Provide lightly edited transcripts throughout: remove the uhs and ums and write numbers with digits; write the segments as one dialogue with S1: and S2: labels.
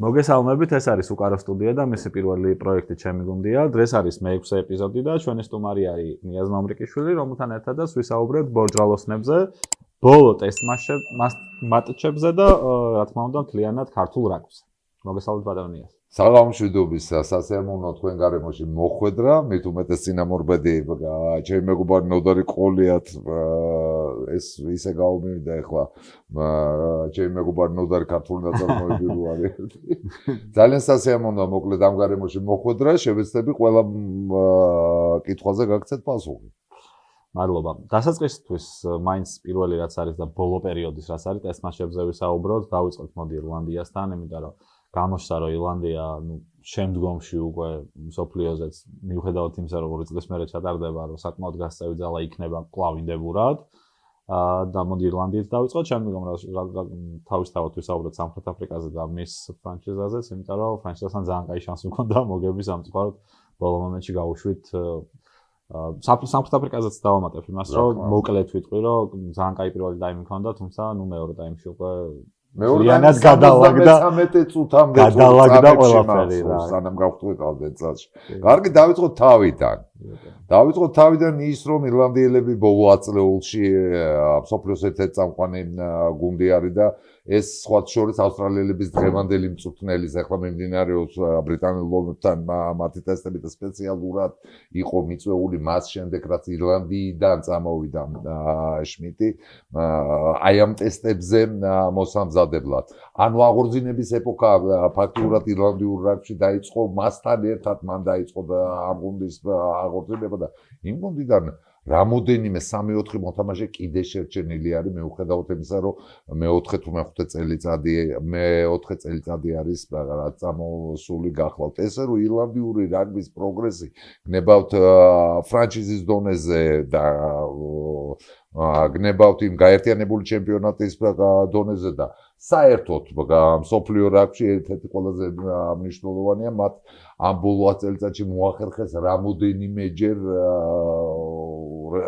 S1: მოგესალმებით, ეს არის უკარო სტუდია და მისი პირველი პროექტი ჩემი გუნდია. დღეს არის მე-6 ეპიზოდი და ჩვენი სტუმარი არის ნიაზ მამრიკიშვილი, რომელთან ერთადაც ვისაუბრებთ ბორჯალოსნებზე, ბოლო ტესტ მატჩებზე და რა თქმა უნდა, მთლიანად ქართულ რაგბიზე. მოგესალმებით, ბატონო ნიაზ.
S2: საღამოშვიდობის სასიამოვნო თქვენ გარემოში მოხვედრა, მით უმეტეს წინამორბედი ჩემი მეგობარი ნოდარი ყოლიათ ეს ისე გავმივიდა ახლა ჩემი მეგობარი ნოდარი ქართული ნაწარმოები რო არის. ძალიან სასიამოვნოა მოკლედ ამ გარემოში მოხვედრა, შევეცდები ყველა კითხვაზე გაგცეთ პასუხი.
S1: მადლობა. დასაწყისისთვის მაინც პირველი რაც არის და ბოლო პერიოდის რაც არის ტესტ მატჩებზე ვისაუბროთ, დავიწყოთ მოდი ირლანდიასთან, იმიტომ რომ გამოჩნდა რომ ირლანდია შემდგომში უკვე მსოფლიოზეც მიუხედავად იმისა რომ ორი წლის მერე ჩატარდება რომ საკმაოდ გასწევი ძალა იქნება კვლავ ინდებურად და მოდი ირლანდიით დავიწყოთ შემდგომ თავისთავად ვისაუბროთ სამხრეთ αφრიკაზე და მის ფრანჩიზაზეც იმიტომ რომ ფრანჩიზასთან ძალიან კაი შანსი მქონდა მოგების სამწუხაროდ ბოლო მომენტში გავუშვით სამხრეთ αφრიკაზეც დავამატებ იმას რომ მოკლედ ვიტყვი რომ ძალიან კაი პირველი ტაიმი მქონდა თუმცა მეორე ტაიმში უკვე
S2: მეურიანად გადალაგდა 13 წუთამდე
S1: გადალაგდა ყველაფერი რა.
S2: სანამ გავხტვიყავდე წელს. კარგი, დავიწყოთ თავიდან ის რომ ირლანდიელები ბოლო ათწლეულში მსოფლიოს ერთ-ერთი წამყვანი გუნდი არის და ეს სხვა შორის ავსტრალიელების დღევანდელი მწვრთნელის ახლა მიმდინარეობს ბრიტანელ ლომებთან მათი ტესტები და სპეციალურად იყო მიწვეული მას შემდეგ რაც ირლანდიიდან წამოვიდა შმიტი აი ამ ტესტებზე მოსამზადებლად. ანუ აღორძინების ეპოქა ფაქტიურად ირლანდიურ რაგბიში დაიწყო მასთან ერთად მან დაიწყო ამ გუნდის აღორძინება და იმ გუნდიდან რამოდენიმე 3-4 მოთამაშე კიდე შერჩენილი არის მიუხედავად იმისა რომ მე-4 თუ მე-5 წელიწადი არის რაღაც წამოსული გახლავთ ესე რომ ირლანდიური რაგბის პროგრესი გნებავთ ფრანჩიზის დონეზე და გნებავთ იმ გაერთიანებული ჩემპიონატის დონეზე და საერთოდ მსოფლიო რაგბში ერთ-ერთი ყველაზე მნიშვნელოვანია მათ ამ ბოლო წელიწადში მოახერხეს რამოდენიმეჯერ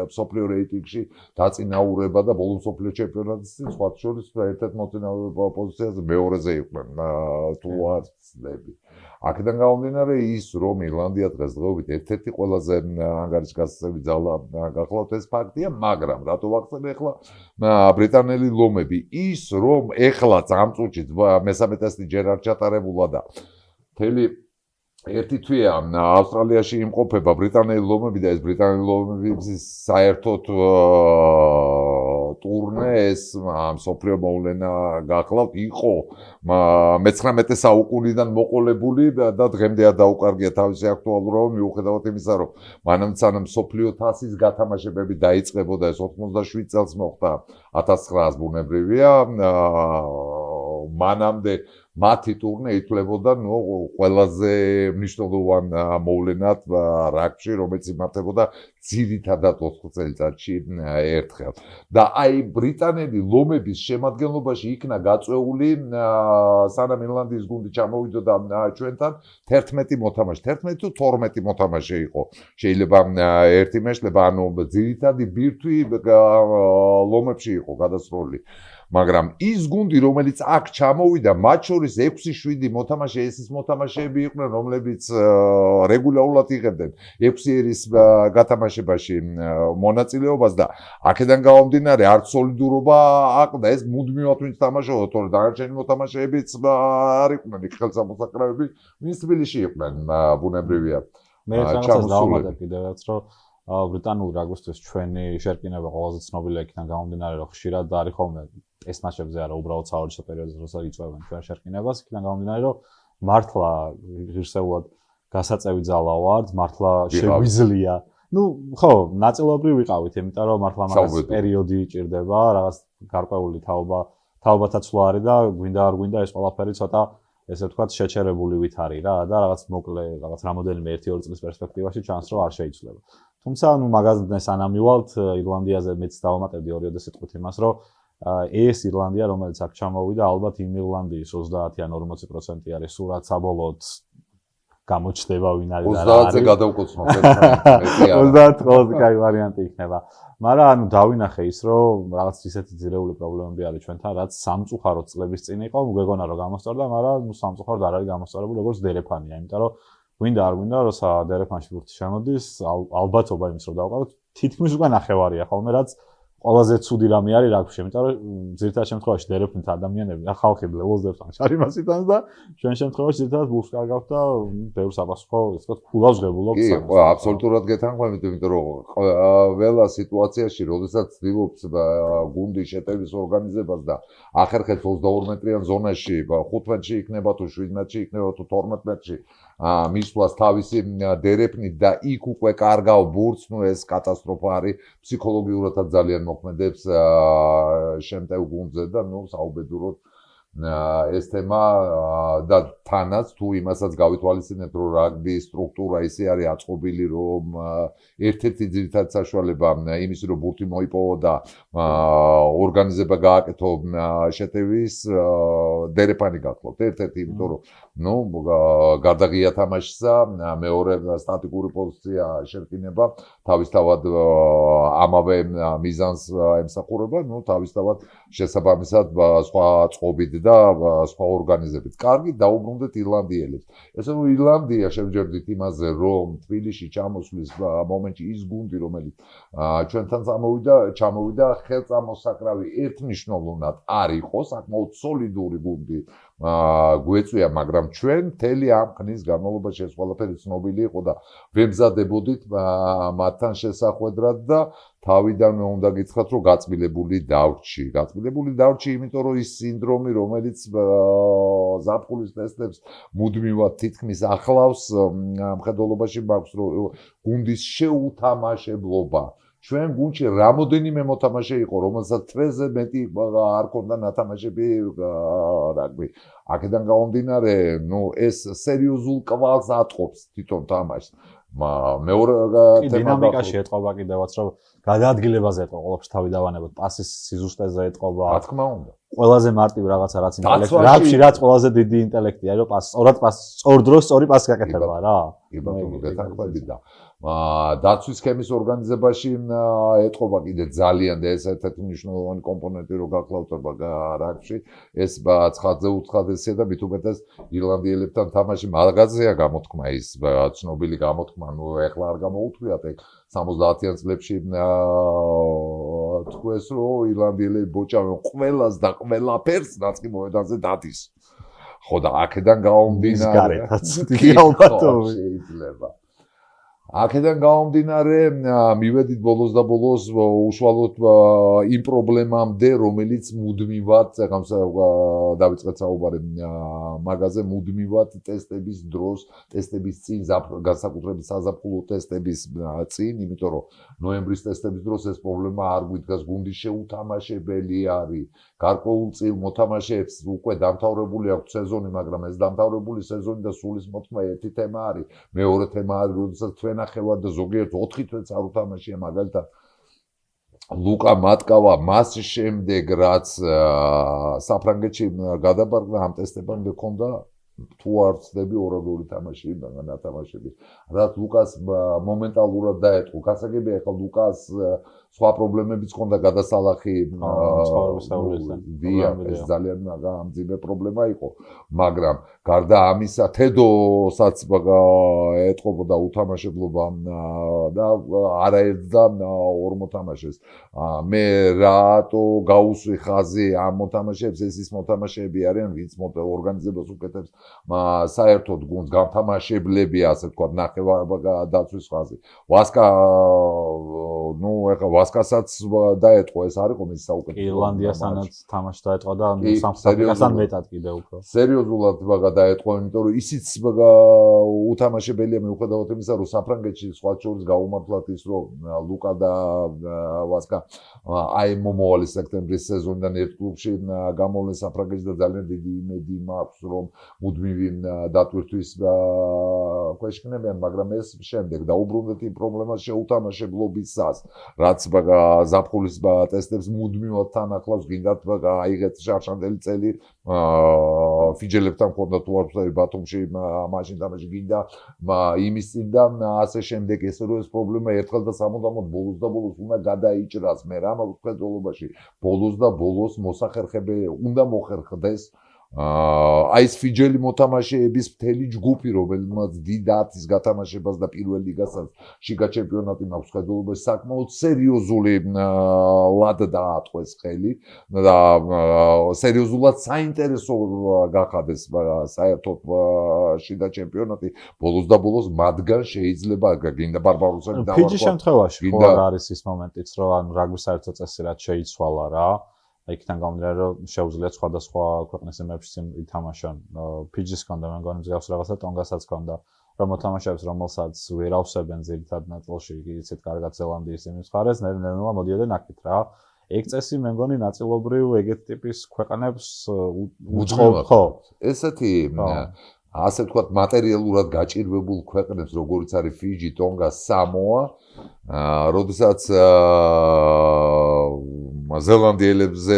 S2: მსოფლიო რეიტინგში დაწინაურება და ბოლო მსოფლიო ჩემპიონატის სხვა შორის ერთ-ერთ მოწინაურება პოზიციაზე მეორეზე იყვნენ თუ არ ვცდები. აქედან გამომდინარე ის რომ ირლანდია დღესდღეობით ერთ-ერთი ყველაზე ანგარიშგასწევი ძალა გახლავთ ეს ფაქტია, მაგრამ რატო ვახსენე ახლა ბრიტანელი ლომები ის რომ ეხლაც ამ წუთში მესამე ტესტი ჯერ არ ჩატარებულა და მთელი ერთი თვეა ავსტრალიაში იმყოფება ბრიტანელი ლომები და ეს ბრიტანელი ლომების საერთოდ ტურნე ეს მსოფლიო მოვლენა გახლავთ იყო მე-19 საუკუნიდან მოყოლებული და დღემდე არ დაუკარგია თავისი აქტუალურობა მიუხედავად იმისა რომ მანამდე სანამ მსოფლიო თასის გათამაშებები დაიწყებოდა ეს 87 წელს მოხდა 1900 ბუნებრივია მანამდე მათი ტურნე ითვლებოდა ყველაზე მნიშვნელოვან მოვლენად რაგბში, რომელიც იმართებოდა ძირითადად 4 წელიწადში ერთხელ. და აი ბრიტანელი ლომების შემადგენლობაში იქნა გაწეული სანამ ირლანდიის გუნდი ჩამოვიდოდა ჩვენთან 11 მოთამაშე, 11 თუ 12 მოთამაშე იყო. შეიძლება ერთი მეშლება, ანუ ძირითადი ბირთვი ლომებში იყო გადასროლი. მაგრამ ის გუნდი რომელიც აქ ჩამოვიდა მათ შორის 6-7 მოთამაშე ეს ის მოთამაშეები იყვნენ რომლებიც რეგულარულად იღებდნენ 6 ერის გათამაშებაში მონაწილეობას და აქედან გამომდინარე არც სოლიდურობა აყდა ეს მუდმივად ვინც თამაშობდა თორე დანარჩენი მოთამაშეებიც არ იყვნენ იქ ხელსამოსაკრავები ვინც თბილისში იყვნენ ბუნებრივია
S1: მე რაღაცას დავამატებ კიდევაც რომ ბრიტანულ რაგბისთვის ჩვენი შერკინება ყველაზე ცნობილია იქიდან გამომდინარე რომ ხშირად არის ხოლმე ტესტ მატჩებზე არა უბრალოდ საერთო პერიოდზე როცა იწვევენ ჩვენ შერკინებას იქიდან გამომდინარე რომ მართლა ღირსეულად გასაწევი ძალა ვართ მართლა შეგვიძლია ну ხო ნაწილობრივ ვიყავით იმიტომ რომ მართლა მაგას პერიოდი ჭირდება რაღაც გარკვეული თაობათაც არის და გვინდა არ გვინდა ეს ყველაფერი ცოტა ესე ვთქვათ შეჩერებული ვით არის რა და რაღაც მოკლე რაღაც რამოდენიმე 1-2 წლის პერსპექტივაში ჩანს რომ არ შეიცვლება თუმცა ნუ მაგაზე სანამ მივალთ ირლანდიაზე მეც დავამატებდი ორიოდე სიტყვით იმას რომ ეს ირლანდია რომელიც აქ ჩამოვიდა ალბათ იმ ირლანდიის 30 ან 40% არის სულ რაც საბოლოოდ გამოჩნდება ვინ არის და
S2: 30-ზე გადავკოცნოთ ერთმანეთს.
S1: 30 ყველაზე კაი ვარიანტი იქნება. მაგრამ ანუ დავინახე ის, რომ რაღაც ისეთი ძირეული პრობლემები არის ჩვენთან, რაც სამწუხაროდ წლების წინ იყო, მგეგონა რომ გამოსწორდა, მაგრამ სამწუხაროდ არ არის გამოსწორებული როგორც დერეფანია, იმიტომ რომ გვინდა არ გვინდა, როცა დერეფანში ბურთი შემოდის, ალბათობა იმის რომ დავყაროთ, თითქმის უკვე ნახევარია ხოლმე, რაც ყველაზე ცუდი რამე არის რაგბიში, იმიტომ რომ ძირითადად შემთხვევაში დერეფნით ადამიანები და ხალხი ბლეულობს ან შარიმას იტანს და ჩვენ შემთხვევაში ძირითადად ბურთს კარგავთ და ბევრ საპასუხო, ისე ვთქვათ, ფულავს ღებულობთ.
S2: კი, აბსოლუტურად გეთანხმებით, იმიტომ რომ ყველა სიტუაციაში, როდესაც ცდილობს გუნდი შეტევის ორგანიზებას და ახერხებს 22 მეტრიან ზონაში, 15-ში იქნება თუ 17-ში იქნება თუ 12-ში მისვლას თავისი დერეფნით და იქ უკვე კარგავ ბურთს, ნუ ეს კატასტროფა არის, ფსიქოლოგიურადაც ძალიან მოქმედებს შემტევ გუნდზე და ნუ საუბედუროდ ეს თემა და თანაც თუ იმასაც გავითვალისწინებთ, რომ რაგბის სტრუქტურა ისე არის აწყობილი, რომ ერთ-ერთი ძირითადი საშუალება იმისი, რომ ბურთი მოიპოვო და ორგანიზება გააკეთო შეტევის დერეფანი გახლავთ. ერთ-ერთი, იმიტომ რომ ნუ გარდაღია თამაშისა, მეორე სტატიკური პოზიცია შერკინება, თავისთავად ამავე მიზანს ემსახურება, ნუ თავისთავად შესაბამისად სხვა წყობით და სხვა ორგანიზებით. კარგი, დაუბრუნდეთ ირლანდიელებს. ესე რომ ირლანდია შევჯერდით იმაზე, რომ თბილისში ჩამოსვლის მომენტში ის გუნდი, რომელიც ჩვენთან ჩამოვიდა, ხელწამოსაკრავი ერთნიშნულოვნად არ იყო, საკმაოდ სოლიდური გუნდი გვეწვია, მაგრამ ჩვენ მთელი ამ ხნის განმავლობაში ეს ყველაფერი ცნობილი იყო და ვემზადებოდით მათთან შესახვედრად და თავიდანვე უნდა გითხრათ, რომ გაწმილებული დავრჩი. გაწმილებული დავრჩი, იმიტომ რომ ის სინდრომი, რომელიც ზაფხულის ტესტებს მუდმივად თითქმის ახლავს, მხედველობაში მაქვს, რომ გუნდის შეუთამაშებლობა. ჩვენ გუნდში რამოდენიმე მოთამაშე იყო, რომელსაც თვეზე მეტი არ ქონდა ნათამაშები რაგბი. აქედან გამომდინარე, ნუ ეს სერიოზულ კვალს ატყობს თვითონ თამაშს. მეორე
S1: დინამიკაში ეტყობა კიდევაც, რომ გადაადგილებაზე ეტყობა, ყველაფერს თავი დავანებოთ, პასის სიზუსტეზე ეტყობა.
S2: რა თქმა უნდა.
S1: ყველაზე მარტივ რაღაცა რაც ინტელექტი, რაგბში რაც ყველაზე დიდი ინტელექტია, რომ სწორ დროს სწორი პასი გაკეთება რა.
S2: კი ბატონო, გეთანხმებით და დაცვის სქემის ორგანიზებაში ეტყობა კიდე ძალიან და ეს ერთ-ერთი მნიშვნელოვანი კომპონენტი რო გახლავთ რაგბში, ეს ცხადზე უცხადესია და მით უმეტეს ირლანდიელებთან თამაში მაგაზია გამოთქმა ის ცნობილი გამოთქმა, ნუ ეხლა არ გამოუთქვიათ ეგ 70-იან წლებში თქვეს, რომ ირლანდიელები ბოჭავენ ყველას და ყველაფერს, რაც კი მოედანზე დადის. ხო და აქედან გამომდინარე, შეიძლება. აქედან გამომდინარე, მივედით ბოლოს და ბოლოს უშუალოდ იმ პრობლემამდე, რომელიც მუდმივად, დავიწყეთ საუბარი მაგაზე, მუდმივად ტესტების დროს, ტესტების წინ, განსაკუთრებით საზაფხულო ტესტების წინ, იმიტომ რომ ნოემბრის ტესტების დროს ეს პრობლემა არ გვიდგას, გუნდის შეუთამაშებელი არის, გარკვეულწილ მოთამაშეებს უკვე დამთავრებული აქვს სეზონი, მაგრამ ეს დამთავრებული სეზონი და სულის მოთქმა ერთი თემა არის, მეორე თემა არის, როდესაც ჩვენ ახევარ და ზოგიერთ 4 თვეც არ უთამაშია, მაგალითად ლუკა მატკავა მას შემდეგ რაც საფრანგეთში გადაბარგდა ამ ტესტებამდე ჰქონდა თუ არ ვცდები 2-2 თამაში ნათამაშები, რაც ლუკას მომენტალურად დაეწყო. გასაგებია, ახლა ლუკას სხვა პრობლემებიც ჰქონდა გადასალახი ეს ძალიან მძიმე პრობლემა იყო, მაგრამ გარდა ამისა თედოსაც ეტყობოდა უთამაშებლობა და არაერთ და ორ მოთამაშეს. მე რატო გაუსვი ხაზი ამ მოთამაშეებს, ეს ის მოთამაშეები არიან, ვინც ორგანიზებას უკეთებს საერთოდ გუნდს, გამთამაშებლები, ასე ვთქვათ, ნახევარდაცვის ხაზი. ვასკა, ნუ ეხლა ვასკასაც დაეტყო, ეს არ იყო მის საუკეთესო.
S1: ირლანდიასანაც თამაში დაეტყო და საფრანგეთთან მეტად კიდევ უფრო.
S2: სერიოზულად დაეტყო, იმიტომ რომ ისიც უთამაშებელია, მიუხედავად იმისა, რომ საფრანგეთში სხვა შორის გაუმართლათ ის, რომ ლუკა და ვასკა აი მომავალი სექტემბრის სეზონიდან ერთ კლუბში გამოვლენ საფრანგეთში და ძალიან დიდი იმედი მაქვს, რომ მუდმივი დატვირთვის ქვეშ იქნებიან, მაგრამ ეს შემდეგ დაუბრუნდეთ იმ პრობლემას შეუთამაშებლობისას, რაც ზაფხულის ტესტებს მუდმივად თან ახლავს, გინდათ აიღეთ შარშანდელი წელი, ფიჯელებთან ხონდა თუ არ ვცდები ბათუმში, მაშინ თამაში გინდა იმის წინ და ასე შემდეგ. ეს რო ეს პრობლემა ერთხელ და სამუდამოდ ბოლოს და ბოლოს უნდა გადაიჭრას. მე რა მაქვს ბოლობაში ბოლოს და ბოლოს მოსახერხებელი უნდა მოხერხდეს აი ეს ფიჯელი მოთამაშეების მთელი ჯგუფი, რომელმაც დიდ 10-ის გათამაშებას და პირველ ლიგასაც შიგა ჩემპიონატი მაქვს ხედულობაში, საკმაოდ სერიოზული ლად დაატყვეს ხელი და სერიოზულად საინტერესო გახადეს საერთოდ შიგა ჩემპიონატი. ბოლოს და ბოლოს მათგან შეიძლება გინდა ბარბაროსელი
S1: დავარქვა. ფიჯის შემთხვევაში ხო არის ის მომენტიც, რომ ანუ რაგბის საერთო წესი რაც შეიცვალა რა. იქიდან გამომდინარე, რომ შეუძლიათ სხვადასხვა ქვეყნის ემებში ითამაშონ. ფიჯის ჰქონდა, მე მგონი მსგავს რაღაცა ტონგასაც ჰქონდა, რომ მოთამაშეებს, რომელსაც ვერ ავსებენ ძირითად ნაწილში, იცით კარგად ზელანდიის იმის მხარეს, ნელ-ნელა მოდიოდნენ აქეთ რა. ეგ წესი მე მგონი ნაწილობრივ ეგეთ ტიპის ქვეყნებს უწყობს, ხო?
S2: ესეთი ასე ვთქვათ, მატერიალურად გაჭირვებულ ქვეყნებს, როგორიც არის ფიჯი, ტონგა, სამოა, როდესაც ზელანდიელებზე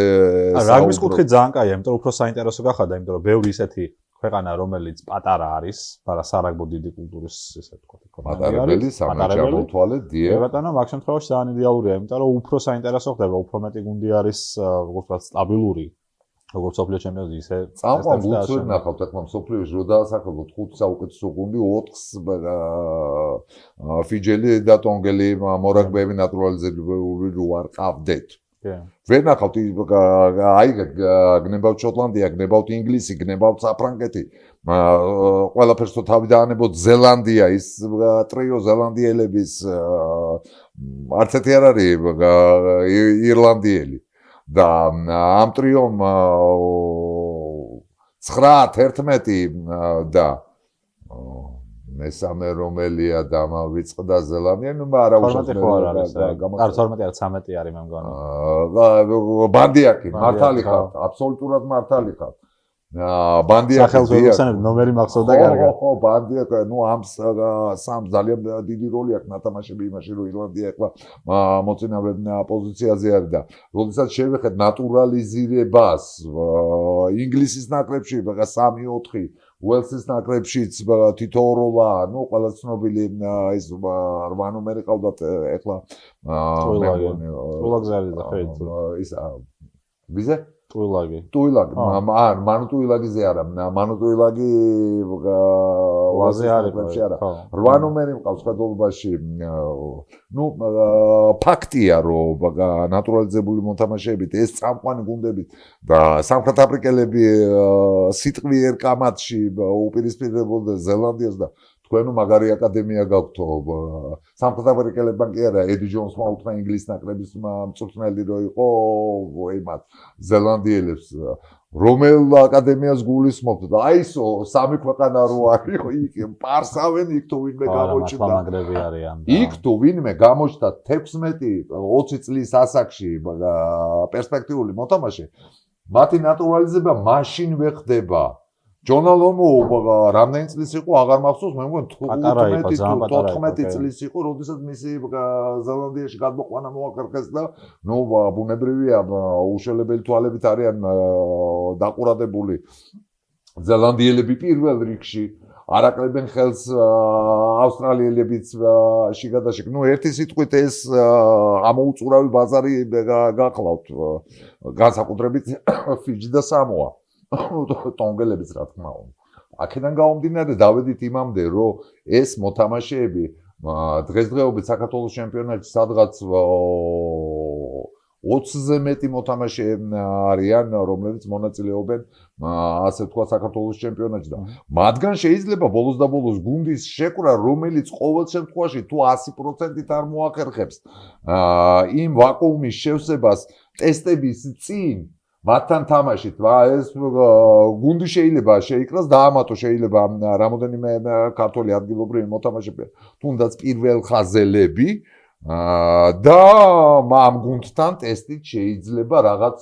S1: რაგბის კუთხით ძალიან კაია, იმიტომ რომ უფრო საინტერესო გახადა, იმიტომ რომ ბევრი ისეთი ქვეყანა, რომელიც პატარა არის, მაგრამ სარაგბო დიდი კულტურის ესე ვთქვათ,
S2: პატარებელი, სამოთვალე, დიახ.
S1: ბატონო, მაგ შემთხვევაში ძალიან იდეალურია, იმიტომ რომ უფრო საინტერესო ხდება, უფრო მეტი გუნდი არის, როგორც ვთქვათ, სტაბილური. როგორც სოფლიო ჩემპიონატი ისე
S2: წამყვან გუნდს ვერ ნახავთ, ახლა სოფლიოში რო დაასახელოთ 5 საუკეთესო გუნდი, 4-ს ფიჯელი და ტონგელი მორაგბეები ნატურალიზებული რო არ ყავდეთ. ვერ ნახავთ აი გნებავთ შოტლანდია, გნებავთ ინგლისი, გნებავთ საფრანგეთი. ყველაფერს თუ თავი დაანებოთ ზელანდია, ის ტრიო ზელანდიელების არც ერთი არ არის ირლანდიელი. და ამ ტრიომ 9-11 და მესამე რომელია დამავიწყდა ზელანდია, ნუ არა
S1: უშუალოდ არ არის. არ 12 არ 13 არის მე მგონი.
S2: ბანდიაკი, მართალი ხართ, აბსოლუტურად მართალი ხართ. ბანდიაკი
S1: სახელმწიფო ნომერი მახსოვდა კარგად.
S2: ხო, ბანდიაკი, ნუ ამ სამ ძალიან დიდი როლი აქვს ნათამაშები იმაში, რომ ირლანდია ახლა მოწინავე პოზიციაზე არის და როდესაც შევეხეთ ნატურალიზირებას ინგლისის ნაკრებში 3-4 უელსის ნაკრებშიც თითოეულ როლა, ნუ ყველა ცნობილი ის 8 ნომერი ყავდათ ახლა
S1: ტუილაგზარი და
S2: ის ვიზე
S1: ტუილაგი.
S2: მანუ ტუილაგიზე არა, მანუ ტუილაგი
S1: ვაზე არის.
S2: 8 ნომერი მყავს ხედულობაში. ნუ ფაქტია, რომ ნატურალიზებული მოთამაშეებით ეს წამყვანი გუნდებით და სამხრეთ აფრიკელები სიტყვი ერკამათში უპირისპირდებოდნენ ზელანდიას და თქვენ მაგარი აკადემია გაქვთ. სამხრეთ აფრიკელებმა კი არა, ედი ჯონსმა უთხრა ინგლისის ნაკრების მწვრთნელი რო იყო იმათ ზელანდიელებს, რომელ აკადემიას გულისხმობთ და აი ეს სამი ქვეყანა რო არის, იქ პარსავენ, იქ თუ ვინმე გამოჩნდა. იქ თუ ვინმე გამოჩნდა 16-20 წლის ასაკში პერსპექტიული მოთამაშე, მათი ნატურალიზება მაშინ ვეხდება. ჯონალომო რამდენი წლის იყო, აღარ მახსოვს, მე მგონი 15 წლის იყო, როდესაც მისი ზელანდიაში გადმოყვანა მოახერხეს და ნუ ბუნებრივია, უშველებელი თვალებით არიან დაყურადებული ზელანდიელები პირველ რიგში. არაკლებენ ხელს ავსტრალიელებიც შიგადაშიგ. ნუ ერთი სიტყვით ეს ამოუწურავი ბაზარი გახლავთ, განსაკუთრებით ფიჯი და სამოა. ტონგელებიც რა თქმა უნდა. აქედან გამომდინარე დავედით იმამდე, რომ ეს მოთამაშეები დღესდღეობით საქართველოს ჩემპიონატში სადღაც 20-ზე მეტი მოთამაშე არიან, რომლებიც მონაწილეობენ ასე ვთქვათ საქართველოს ჩემპიონატში და მათგან შეიძლება ბოლოს და ბოლოს გუნდის შეკრა, რომელიც ყოველ შემთხვევაში თუ 100%-ით არ მოახერხებს იმ ვაკუუმის შევსებას ტესტების წინ მათთან თამაშით, ეს გუნდი შეიძლება შეიკრას, დაამატო შეიძლება რამოდენიმე ქართველი ადგილობრივი მოთამაშეები, თუნდაც პირველ ხაზელები და ამ გუნდთან ტესტით შეიძლება რაღაც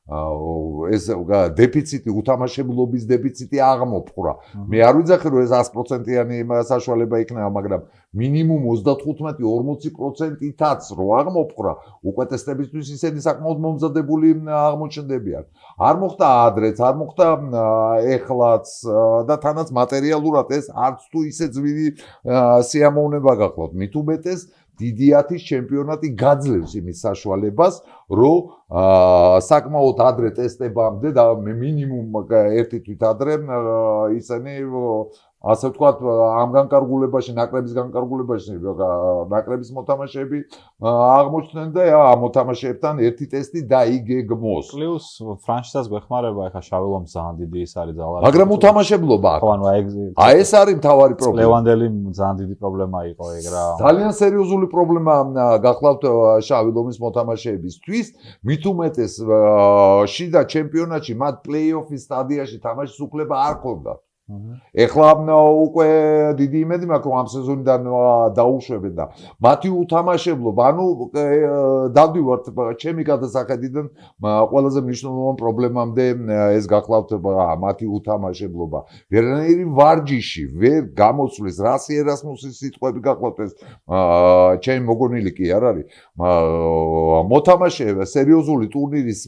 S2: ეს დეფიციტი, უთამაშებლობის დეფიციტი აღმოფხვრა. მე არ ვიძახი რომ ეს 100%-იანი საშუალება იქნება, მაგრამ მინიმუმ 35-40%-ითაც რო აღმოფხვრა, უკეთესდებისთვის ისინი საკმაოდ მომზადებული აღმოჩნდებიან. არ მოხდა ადრეც, არ მოხდა ეხლაც და თანაც მატერიალურად ეს არც თუ ისე ძვირი სიამოვნება გახლავთ. მით უმეტეს დიდი 10-ის ჩემპიონატი გაძლევს იმის საშუალებას, რომ საკმაოდ ადრე ტესტებამდე და მინიმუმ ერთი თვით ადრე ისინი ასე ვთქვათ, ამ განკარგულებაში, ნაკრების განკარგულებაში, ნაკრების მოთამაშეები აღმოჩნდნენ და ამ მოთამაშეებთან ერთი ტესტი დაიგეგმოს.
S1: პლუს ფრანჩიზას გვეხმარება, ეხა შავი ლომს ძალიან დიდი ის არის ძალა.
S2: მაგრამ უთამაშებლობა
S1: ხო, ანუ
S2: აი ეს არის მთავარი პრობლემა.
S1: ლევანდელი ძალიან დიდი პრობლემა იყო ეგ რა.
S2: ძალიან სერიოზული პრობლემა გახლავთ შავი ლომის მოთამაშეებისთვის, მით უმეტეს შიდა ჩემპიონატში მათ პლეი-ოფის სტადიაში თამაშის უფლება არ ჰქონდათ. ეხლა უკვე დიდი იმედი მაქვს რომ ამ სეზონიდან დაუშვებენ და მათი უთამაშებლობა, ანუ დავდივართ ჩემი გადასახედიდან ყველაზე მნიშვნელოვან პრობლემამდე ეს გახლავთ მათი უთამაშებლობა. ვერანაირი ვარჯიში ვერ გამოსვლის, რასი ერასმუსის სიტყვები გახლავთ ეს ჩემი მოგონილი კი არ არის. მოთამაშეება სერიოზული ტურნირის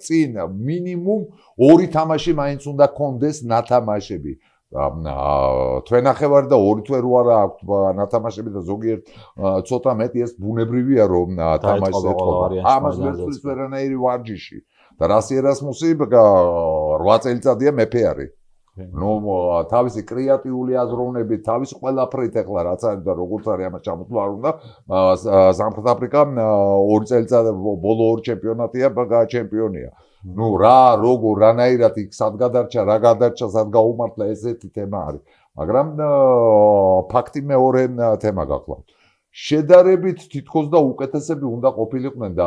S2: წინ მინიმუმ 2 თამაში მაინც უნდა კონდეს ნათამაშები. თვენახევარი და 2 თვე რო არა აქვთ ნათამაშები და ზოგიერთ ცოტა მეტი ეს ბუნებრივია რომ თამაშს ეთყობა. ამას ვერ ცვლის ვერანაირი ვარჯიში. და რასი ერასმუსი 8 წელიწადია მეფე არის. ნუ თავისი კრეატიული აზროვნებით, თავისი ყველაფრით ეხლა რაც არის და როგორც არის ამას ჩამოთვლა არ უნდა. სამხრეთ აფრიკა 2 წელიწად ბოლო 2 ჩემპიონატია ჩემპიონია. ნუ რა როგორ რანაირად იქ სად გადარჩა, რა გადარჩა, სად გაუმართლა ესეთი თემა არის. მაგრამ ფაქტი მეორე თემა გახლავთ. შედარებით თითქოს და უკეთესები უნდა ყოფილიყვნენ და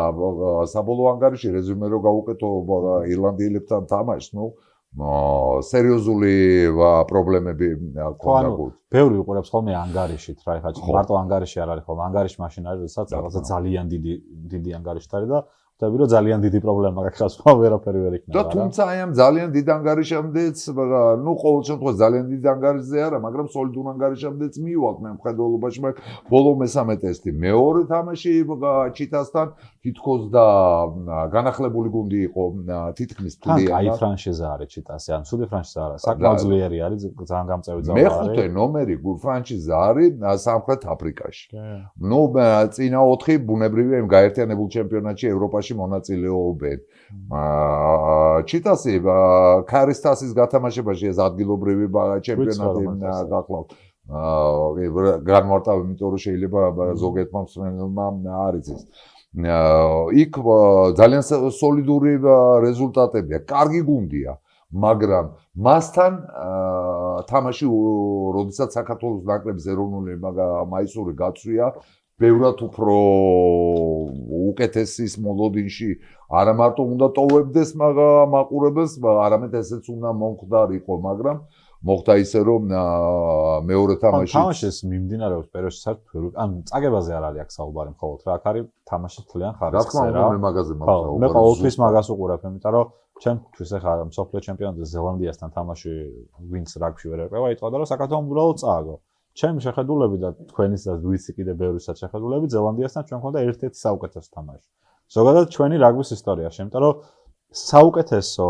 S2: საბოლოო ანგარიში რეზუმე რო გავუკეთო ირლანდიელებთან თამაშს, ნუ სერიოზული პრობლემები ქონდა გულ.
S1: ბევრი უყურებს ხოლმე ანგარიშით რა, ეხლა მარტო ანგარიში არ არის ხოლმე. ანგარიში მაშინ არის, როდესაც რაღაცა ძალიან დიდი ანგარიშით არის და ხვდები რომ ძალიან დიდი პრობლემა გაქვს, სხვა ვერაფერი ვერ იქნება.
S2: და თუმცა აი ამ ძალიან დიდ ანგარიშამდეც, ნუ ყოველ შემთხვევაში ძალიან დიდ ანგარიშზე არა, მაგრამ სოლიდურ ანგარიშამდეც მივალთ მე მხედველობაში, ბოლო მესამე ტესტი. მეორე თამაში ჩიტასთან თითქოს და განახლებული გუნდი იყო თითქმის თლიანი.
S1: აი ფრანშიზა არის ჩიტასი, ან ცუდი ფრანშიზა არა, საკმაოდ ძლიერი არის, ძალიან გამწევი ძალა არის.
S2: მეხუთე ნომერი ფრანშიზა არის სამხრეთ აფრიკაში. ნუ წინა 4 ბუნებრივია იმ გაერთიანებულ ჩემპიონატში ევროპაში მონაწილეობენ. ჩიტასი ქარისტასის გათამაშებაში ეს ადგილობრივი ჩემპიონატი გახლავთ. განმარტავ, იმიტომ რომ შეიძლება ზოგიერთმა მსმენელმა არ იცის. იქ ძალიან სოლიდური რეზულტატებია, კარგი გუნდია, მაგრამ მასთან თამაში, როდესაც საქართველოს ნაკრების ეროვნული მაისური გაცვია, ბევრად უფრო უკეთესის მოლოდინში არა მარტო უნდა ტოვებდეს მაყურებელს, არამედ ესეც უნდა მომხდარიყო, მაგრამ მოხდა ისე რომ მეორე თამაში
S1: თამაშის მიმდინარეობს პერიოდში საერთოდ ან წაგებაზე არ არის აქ საუბარი მხოლოდ რა, აქ არის თამაშის თლიან ხარისხზე რა.
S2: მე მაგაზე მაქვს.
S1: მე ყოველთვის მაგას უყურებ, იმიტომ რომ ჩემთვის ახლა მსოფლიო ჩემპიონატზე ზელანდიასთან თამაში ვინც რაგბში ვერ ერკვევა, იტყოდა რომ საქართველოს უბრალოდ წააგო. ჩემი შეხედულები და თქვენის და ვიცი კიდე ბევრისაც შეხედულები ზელანდიასთან ჩვენ მქონდა ერთ-ერთი საუკეთესო თამაში. ზოგადად ჩვენი რაგბის ისტორიაში, იმიტომ რომ საუკეთესო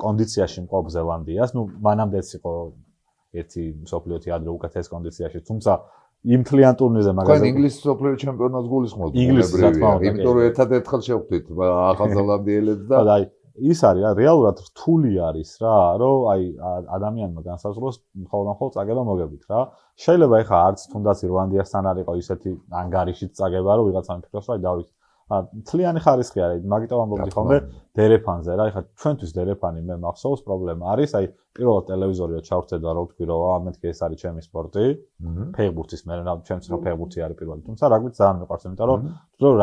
S1: კონდიციაში მყოფ ზელანდიას, ნუ მანამდეც იყო ერთი მსოფლიოთი ადრე უკეთეს კონდიციაში, თუმცა იმ თლიან ტურნირზე მაგაზე
S2: თქვენ ინგლისის მსოფლიო ჩემპიონატს გულისხმობთ, იმიტომ რომ ერთად-ერთხელ შევხვდით ახალ ზელანდიელებს და
S1: აი ის არის რა, რეალურად რთული არის რა, რომ აი ადამიანმა განსაზღვროს მხოლოდ წაგება მოგებით რა. შეიძლება ეხა არც თუნდაც ირლანდიასთან არ იყო ისეთი ანგარიშით წაგება, რომ ვიღაცამ ფიქრობს, რომ აი დავით თლიანი ხარისხი არის, მაგიტომ ამბობდი ხოლმე დერეფანზე რა. ეხა ჩვენთვის დერეფანი მე მახსოვს პრობლემა არის, აი პირველად ტელევიზორია ჩავრცედა რა ვთქვი, რომ მეთქე ეს არის ჩემი სპორტი, ფეხბურთის მე რა ჩემს რო ფეხბურთი არის პირველი, თუმცა რაგბიც ძალიან მიყვარს, იმიტომ რომ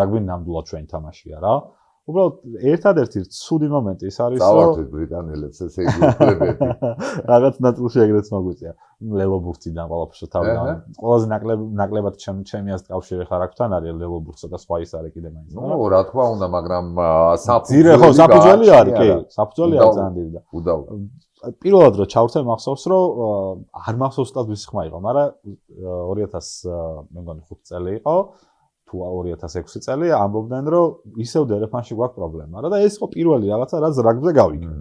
S1: რაგბი ნამდვილად ჩვენი თამაშია რა. უბრალოდ ერთადერთი ცუდი მომენტი ის არის,
S2: დავარქვით ბრიტანელებს ესე იგი უფლებები.
S1: რაღაც ნაწილში ეგრეც მოგვიწია. ლელობურთიდან ყველაფერს თავიდან. ყველაზე ნაკლებად ჩემი აზრით კავშირი ხარაკთან არის ლელობურთსა და სხვა ის არის კიდე მაინც.
S2: ნუ რა თქმა უნდა, მაგრამ
S1: საფუძველი არის, კი, საფუძველი არის ძალიან დიდი და.
S2: უდავ.
S1: პირველად რო ჩავრთე მახსოვს რომ არ მახსოვს თავს ვის ხმა იყო, მაგრამ 2000 მე მგონი 5 წელი იყო თუ 2006 წელი ამბობდნენ რომ ისევ დერეფანში გვაქვს პრობლემა რა და ეს იყო პირველი რაღაცა რაც რაგბზე გავიქნა.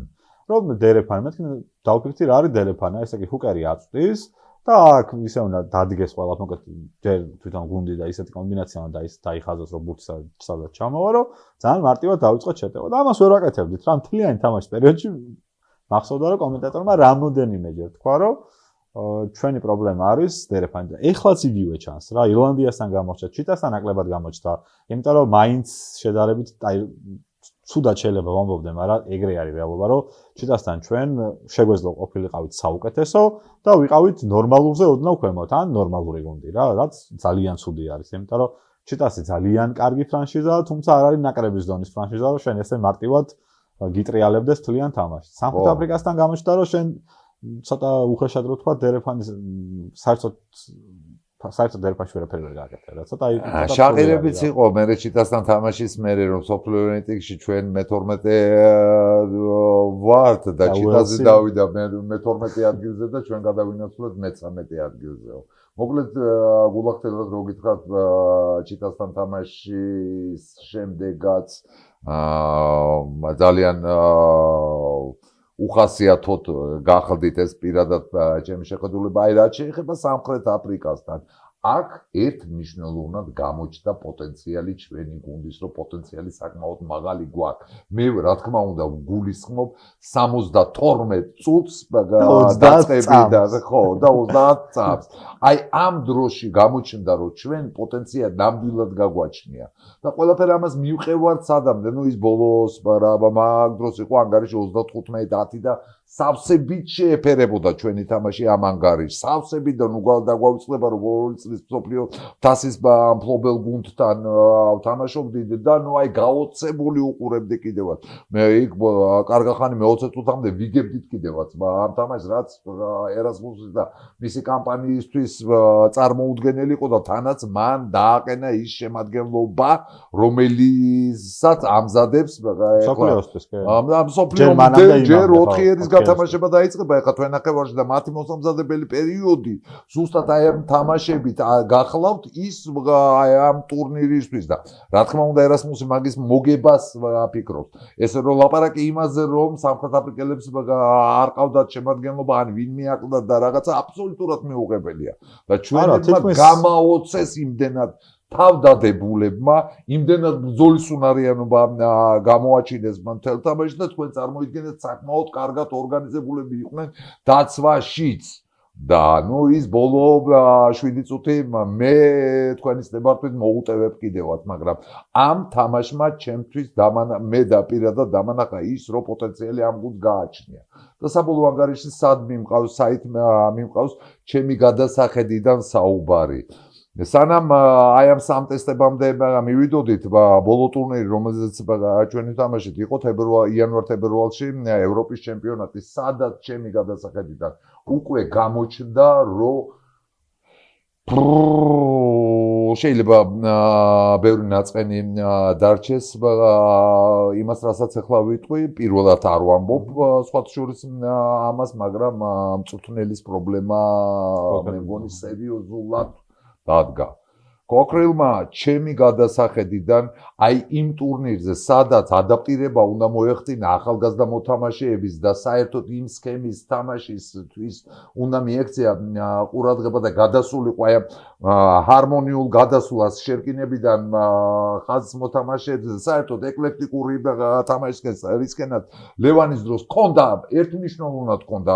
S1: რომ დერეფანი მეთქი დავფიქრდი რა არის დერეფანი, ესე იგი ჰუკერი აწვდის და აქ ისე უნდა დადგეს ყველა მოკლედ ჯერ თვითონ გუნდი და ისეთი კომბინაცია უნდა დაიხაზოს რომ ბურთსა სადაც ჩამოვა რომ ძალიან მარტივად დავიწყოთ შეტევა და ამას ვერ ვაკეთებდით რა მთლიანი თამაშის პერიოდში მახსოვდა რომ კომენტატორმა რამოდენიმეჯერ თქვა რომ ჩვენი პრობლემა არის დერეფანი და ეხლაც იგივე ჩანს რა ირლანდიასთან გამოჩნდა ჩიტასთან ნაკლებად გამოჩნდა იმიტომ რომ მაინც შედარებით ცუდად შეიძლება ვამბობდე მაგრამ ეგრე არის რეალობა რომ ჩიტასთან ჩვენ შეგვეძლო ყოფილიყავით საუკეთესო და ვიყავით ნორმალურზე ოდნავ ქვემოთ ან ნორმალური გუნდი რა რაც ძალიან ცუდი არის იმიტომ რომ ჩიტასი ძალიან კარგი ფრანშიზაა თუმცა არ არის ნაკრების დონის ფრანშიზა რომ შენ ესე მარტივად გიტრიალებდეს თლიან თამაშს. სამხრეთ აფრიკასთან გამოჩნდა რომ შენ ცოტა უხეშად რო თქვა დერეფანის საერთოდ დერეფანში ვერაფერი ვერ გააკეთა რა. ცოტა
S2: შაყირებიც იყო მე ჩიტასთან თამაშის მერე რომ სოფლიო რენტინგში ჩვენ მე-12 ვართ და ჩიტაზე დავიდა მე-12 ადგილზე და ჩვენ გადავინაცვლეთ მე-13 ადგილზეო. მოკლედ გულახდელად რო გითხრათ ჩიტასთან თამაშის შემდეგაც ძალიან უხასიათოდ გახდით ეს პირადად ჩემი შეხედულება აი რაც შეეხება სამხრეთ აფრიკასთან აქ ერთ მნიშვნელოვნად გამოჩნდა პოტენციალი ჩვენი გუნდის რომ პოტენციალი საკმაოდ მაღალი გვაქვს მე რა თქმა უნდა გულისხმობ 72 წუთს დაწყებიდან ხო და 30 წამს აი ამ დროში გამოჩნდა რომ ჩვენ პოტენციალი ნამდვილად გაგვაჩნია და ყველაფერი ამას მივყევართ სადამდე ნუ ის ბოლოს რა მაგ დროს იყო ანგარიში 35-10 და სავსებით შეეფერებოდა ჩვენი თამაში ამ ანგარიშს სავსებით და ნუ დაგვავიწყდება რომ ბოლოს წლის სოფლიო თასის მფლობელ გუნდთან თამაშობდით და ნუ აი გაოცებული უყურებდი კიდევაც მე იქ კარგახანი მე 20 წუთამდე ვიგებდით კიდევაც ამ თამაშს რაც ერასმუსის და მისი კამპანიისთვის წარმოუდგენელი იყო და თანაც მან დააყენა ის შემადგენლობა რომელიცაც ამზადებს
S1: სოფლიოსთვის კი
S2: ამ სოფლიო ჯერ 4 ერის გათამაშება დაიწყება ეხლა თქვენ ნახევარში და მათი მოსამზადებელი პერიოდი ზუსტად აი ამ თამაშებით გახლავთ ის აი ამ ტურნირისთვის და რა თქმა უნდა ერასმუსი მაგის მოგებას აფიქრობს ესე რომ ლაპარაკი იმაზე რომ სამხრეთ აფრიკელებს არ ყავდათ შემადგენლობა ან ვინმე აკლდათ და რაღაცა აბსოლუტურად მიუღებელია და ჩვენებმა გამაოცეს იმდენად თავდადებულებმა იმდენად ბრძოლის უნარიანობა გამოაჩინეს მთელ თამაშში და თქვენ წარმოიდგინეთ საკმაოდ კარგად ორგანიზებულები იყვნენ დაცვაშიც და ნუ ის ბოლო 7 წუთი მე თქვენის ნებართვით მოუტევებ კიდევაც მაგრამ ამ თამაშმა ჩემთვის მე და პირადად დამანახა ის რომ პოტენციალი ამ გუნდს გააჩნია და საბოლოო ანგარიში სად მიმყავს საით მიმყავს ჩემი გადასახედიდან საუბარი სანამ აი ამ სამ ტესტებამდე მივიდოდით ბოლო ტურნირი რომელზეც ჩვენი თამაშით იყო იანვარ-თებერვალში ევროპის ჩემპიონატი სადაც ჩემი გადასახედიდან უკვე გამოჩნდა რომ შეიძლება ბევრი ნაწყენი დარჩეს იმას რასაც ახლა ვიტყვი პირველად არ ვამბობ სხვათა შორის ამას მაგრამ მწვრთნელის პრობლემა მე მგონი სერიოზულად დადგა. კოკრილმა ჩემი გადასახედიდან აი იმ ტურნირზე სადაც ადაპტირება უნდა მოეხდინა ახალგაზრდა მოთამაშეების და საერთოდ იმ სქემის თამაშისთვის უნდა მიექცია ყურადღება და გადასულიყო აი ჰარმონიულ გადასვლას შერკინებიდან ხაზს მოთამაშეებზე საერთოდ ეკლექტიკური თამაშისკენ რისკენად ლევანის დროს ჰქონდა ერთმნიშვნელოვნად ჰქონდა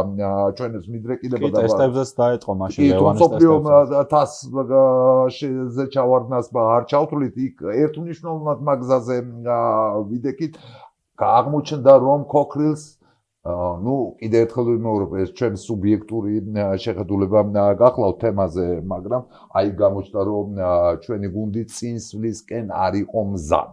S2: ჩვენს მიდრეკილება და
S1: ტესტებზეც დაეწყო მაშინ ლევანის
S2: ტესტებზე ჩავარდნას არ ჩავთვლით იქ ერთმნიშვნელოვნად მაგზაზე ვიდექით აღმოჩნდა რომ კოკრილს ნუ კიდევ ერთხელ ვიმეორებ ეს ჩემს სუბიექტური შეხედულება გახლავთ თემაზე მაგრამ აი გამოჩნდა რომ ჩვენი გუნდი წინსვლისკენ არ იყო მზად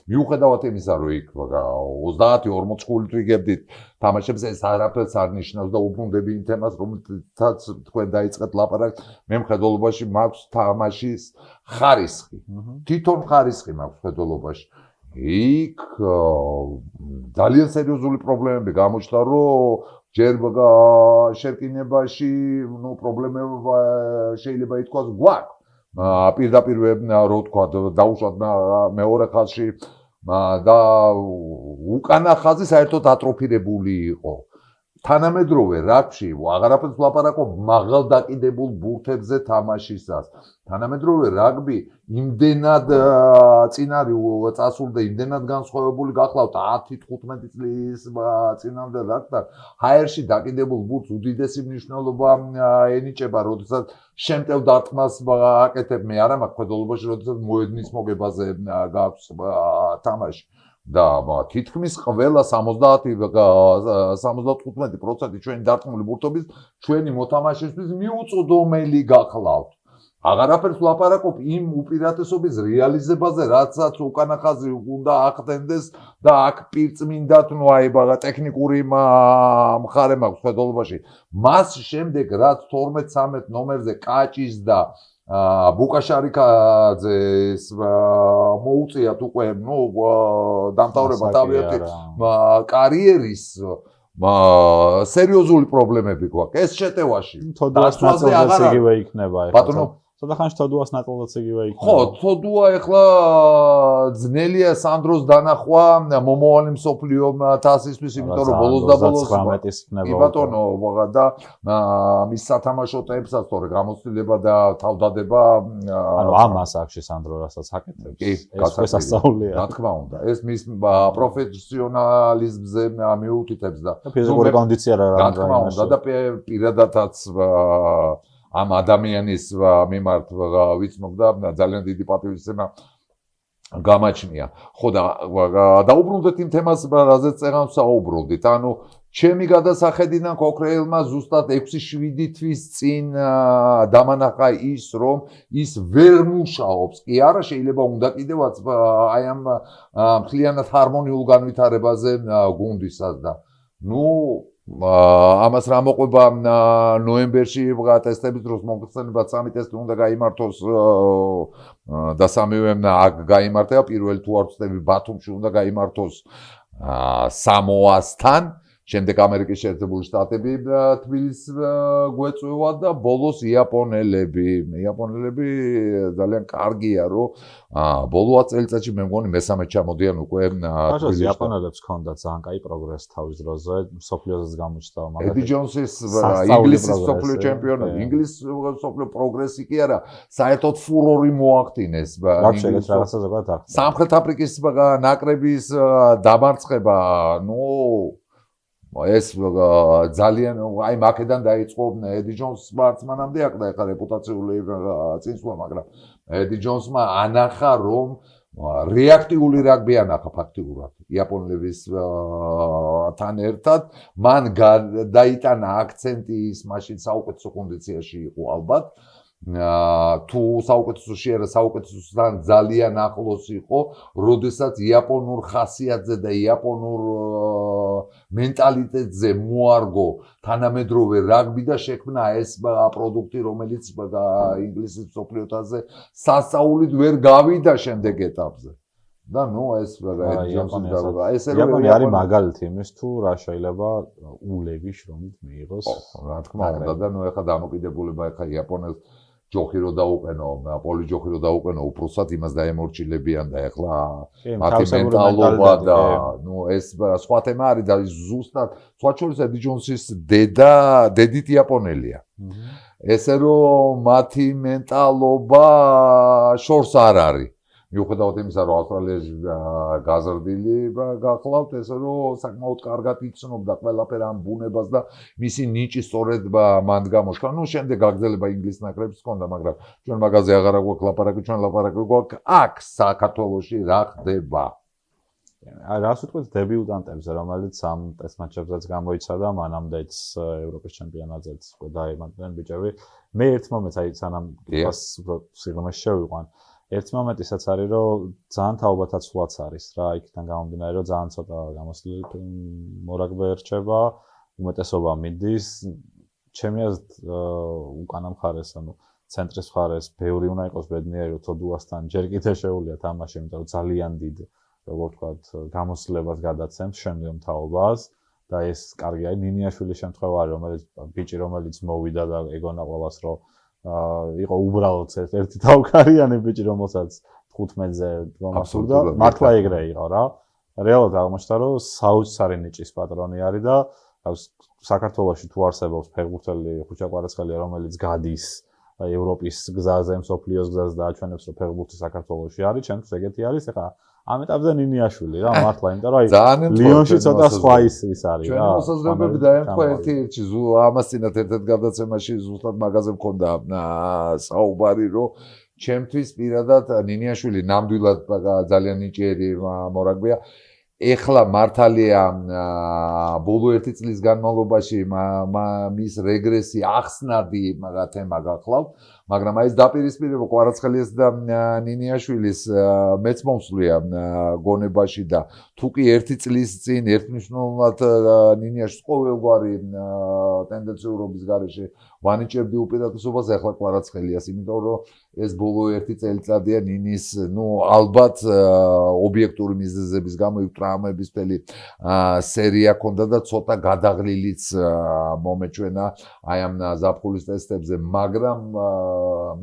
S2: მიუხედავად იმისა, რომ იქ 30-40 ვიგებდით თამაშებს, ეს არაფერს არ ნიშნავს და უბრუნდები იმ თემას, რომელთაც თქვენ დაიწყეთ ლაპარაკს, მე მხედველობაში მაქვს თამაშის ხარისხი. თვითონ ხარისხი მაქვს მხედველობაში. იქ ძალიან სერიოზული პრობლემები გამოჩნდა, რომ ჯერ შერკინებაში, პრობლემები შეიძლება ითქვას გვაქვს. პირდაპირ რო ვთქვა, დაუშვათ მეორე ხაზში და უკანა ხაზი საერთოდ ატროფირებული იყო. თანამედროვე რაგბში აღარაფერს ვლაპარაკობ მაღალ დაკიდებულ ბურთებზე თამაშისას. თანამედროვე რაგბი იმდენად წინარი წასულდა, იმდენად განსხვავებული გახლავთ 10-15 წლის წინამდე რაგბთან. ჰაერში დაკიდებულ ბურთს უდიდესი მნიშვნელობა ენიჭება, როდესაც შემტევ დარტყმას აკეთებ. მე არა მაქვს მხედველობაში, როდესაც მოედნის მოგებაზე გაქვს თამაში. და თითქმის ყველა 70-75% ჩვენი დარტყმული ბურთობის ჩვენი მოთამაშისთვის მიუწვდომელი გახლავთ. აღარაფერს ვლაპარაკობ იმ უპირატესობის რეალიზებაზე, რაცაც უკანა ხაზი უნდა ახდენდეს და აქ პირწმინდად ტექნიკური მხარე მაქვს მხედველობაში. მას შემდეგ რაც 12-13 ნომერზე კაჭის და ბუკაშარიკაძეს მოუწიათ უკვე დამთავრება თავიანთი კარიერის სერიოზული პრობლემები გვაქვს ეს შეტევაში.
S1: თოდუას ნაწილზეც იგივე იქნება ეხლა. ბატონო, ცოტა ხანში თოდუას ნაწილზეც იგივე იქნება.
S2: ხო, თოდუა ეხლა ძნელია სანდროს დანახვა მომავალი მსოფლიო თასისთვის, იმიტომ რომ ბოლოს და ბოლოს კი ბატონო და მის სათამაშო ტემპსაც თორე გამოცდილება და თავდადება
S1: ანუ ამ ასაკში სანდრო რასაც აკეთებს. ეს სასწაულია.
S2: რა თქმა უნდა, ეს მის პროფესიონალიზმზე მიუთითებს და
S1: ფიზიკური კონდიცია
S2: რა თქმა უნდა და პირადადაც ამ ადამიანის მიმართ ვიცნობ და ძალიან დიდი პატივისცემა გამაჩნია. ხო და დაუბრუნდეთ იმ თემას, რაზეც წეღან საუბრობდით. ანუ ჩემი გადასახედიდან ქოქრეელმა ზუსტად 6-7 თვის წინ დამანახა ის, რომ ის ვერ მუშაობს. კი არა, შეიძლება უნდა კიდევაც აი ამ მთლიანად ჰარმონიულ განვითარებაზე გუნდისას და ამას რა მოყვება ნოემბერში ტესტების დროს მოხსენება 3 ტესტი უნდა გაიმართოს და სამივე აქ გაიმართება. პირველი თუ არ ვწდები ბათუმში უნდა გაიმართოს სამოასთან, შემდეგ ამერიკის შეერთებული შტატები თბილისს გვეწევა და ბოლოს იაპონელები. იაპონელები ძალიან კარგია, რომ ბოლო წელიწადში მე მგონი მესამე ჩამოდიან უკვე
S1: თბილისში. იაპონელებს ჰქონდათ ძალიან კაი პროგრესი თავის დროზე, მსოფლიოზეც გამოჩნდა, მაგრამ
S2: ედი ჯონსის ინგლისის მსოფლიო ჩემპიონი, ინგლისის მსოფლიო პროგრესი კი არა, საერთოდ ფურორი მოახდინეს. სამხრეთ აფრიკის ნაკრების დამარცხება, ეს ძალიან აი მაკედან დაიწყო ედი ჯონს სპარტსმანამდე აკდა ეხლა რეპუტაციული წინსვლა, მაგრამ ედი ჯონსმა ანახა, რომ რეაქტიული რაგბი ანახა ფაქტიურად იაპონელების თან ერთად. მან დაიტანა აქცენტი ის მაშინ საუკეთესო კონდიციაში იყო ალბათ. თუ საუკეთესოში არა, საუკეთესოსთან ძალიან ახლოს იყო, როდესაც იაპონურ ხასიათზე და იაპონურ მენტალიტეტზე მოარგო თანამედროვე რაგბი და შექმნა ეს პროდუქტი, რომელიც ინგლისის მსოფლიო თასზე სასწაულით ვერ გავიდა შემდეგ ეტაპზე. და ეს
S1: იაპონია არის მაგალითი იმის, თუ რა შეიძლება ულევი შრომით მიიღოს.
S2: რა თქმა უნდა და ეხლა დამოკიდებულება ეხლა იაპონელს ჯოხი რო დაუყენო, პოლი ჯოხი რო დაუყენო, უბრალოდ იმას დაემორჩილებიან და ეხლა მათი მენტალობა და ეს სხვა თემა არის და ზუსტად სხვა შორის ედი ჯონსის დედით იაპონელია. ესე რომ მათი მენტალობა შორს არ არის. მიუხედავად იმისა, რომ ავსტრალიაში გაზრდილი გახლავთ, ესე რომ საკმაოდ კარგად იცნობდა ყველაფერ ამ ბუნებას და მისი ნიჭი სწორედ მან გამოშკა. შემდეგ გაგრძელება ინგლისის ნაკრების ჰქონდა, მაგრამ ჩვენ მაგაზე აღარ გვაქვს ლაპარაკი, ჩვენ ლაპარაკი გვაქვს აქ საქართველოში რა ხდება.
S1: რას ვიტყვით დებიუტანტებზე, რომელიც ამ ტესტ მატჩებზეც გამოიცადა, მანამდეც ევროპის ჩემპიონატზეც უკვე დაემატნენ ბიჭები. მე ერთ მომენტს აი სანამ სიღრმეში შევიყვან, ერთ მომენტისაც არის რომ ძალიან თაობათაცვლაც არის რა იქიდან გამომდინარე რომ ძალიან ცოტა გამოსვლილი მორაგბე ერჩება უმეტესობა მიდის ჩემი აზრით უკანა მხარეს ანუ ცენტრის მხარეს ბევრი უნდა იყოს ბედნიერი რომ თოდუასთან ჯერ კიდევ შეუძლია თამაში იმიტომ რომ ძალიან დიდ როგორ ვთქვათ გამოსვლებას გადაცემს შემდგომ თაობას და ეს კარგი არის ნინიაშვილის შემთხვევა არის რომელიც ბიჭი რომელიც მოვიდა და ეგონა ყველას რომ იყო უბრალოდ ერთი თავკარიანი ბიჭი რომელსაც 15-ზე გამოსულდა მართლა ეგრე იყო რა რეალურად აღმოჩნდა რომ საოცარი ნიჭის პატრონი არის და საქართველოში თუ არსებობს ფეხბურთელი ხუჩა კვარაცხელია რომელიც გადის ევროპის გზაზე მსოფლიოს გზაზე და აჩვენებს რომ ფეხბურთი საქართველოში არის ჩემთვის ეგეთი არის ეხლა ამ ეტაპზე ნინიაშვილი რა მართლა იმიტომ რომ აი ლიონში ცოტა სხვა ის არის რა
S2: ჩვენი მოსაზრებები დაემთხვა ერთ-ერთი ამას წინათ ერთ-ერთ გადაცემაში ზუსტად მაგაზე მქონდა საუბარი რომ ჩემთვის პირადად ნინიაშვილი ნამდვილად ძალიან ნიჭიერი მორაგბეა ეხლა მართალია ბოლო 1 წლის განმავლობაში მის რეგრესი ახსნადი თემა გახლავთ მაგრამ აი ეს დაპირისპირება კვარაცხელიას და ნინიაშვილის მეც მომსვლია გონებაში და თუ კი 1 წლის წინ ერთმნიშვნელოვნად ნინიაშვილის ყოველგვარი ტენდენციურობის გარეშე ვანიჭებდი უპირატესობას ახლა კვარაცხელიას იმიტომ რომ ეს ბოლო 1 წელიწადია ნინის ნუ ალბათ ობიექტური მიზეზების გამო ტრაუმების მთელი სერია ქონდა და ცოტა გადაღლილიც მომეჩვენა აი ამ ზაფხულის ტესტებზე მაგრამ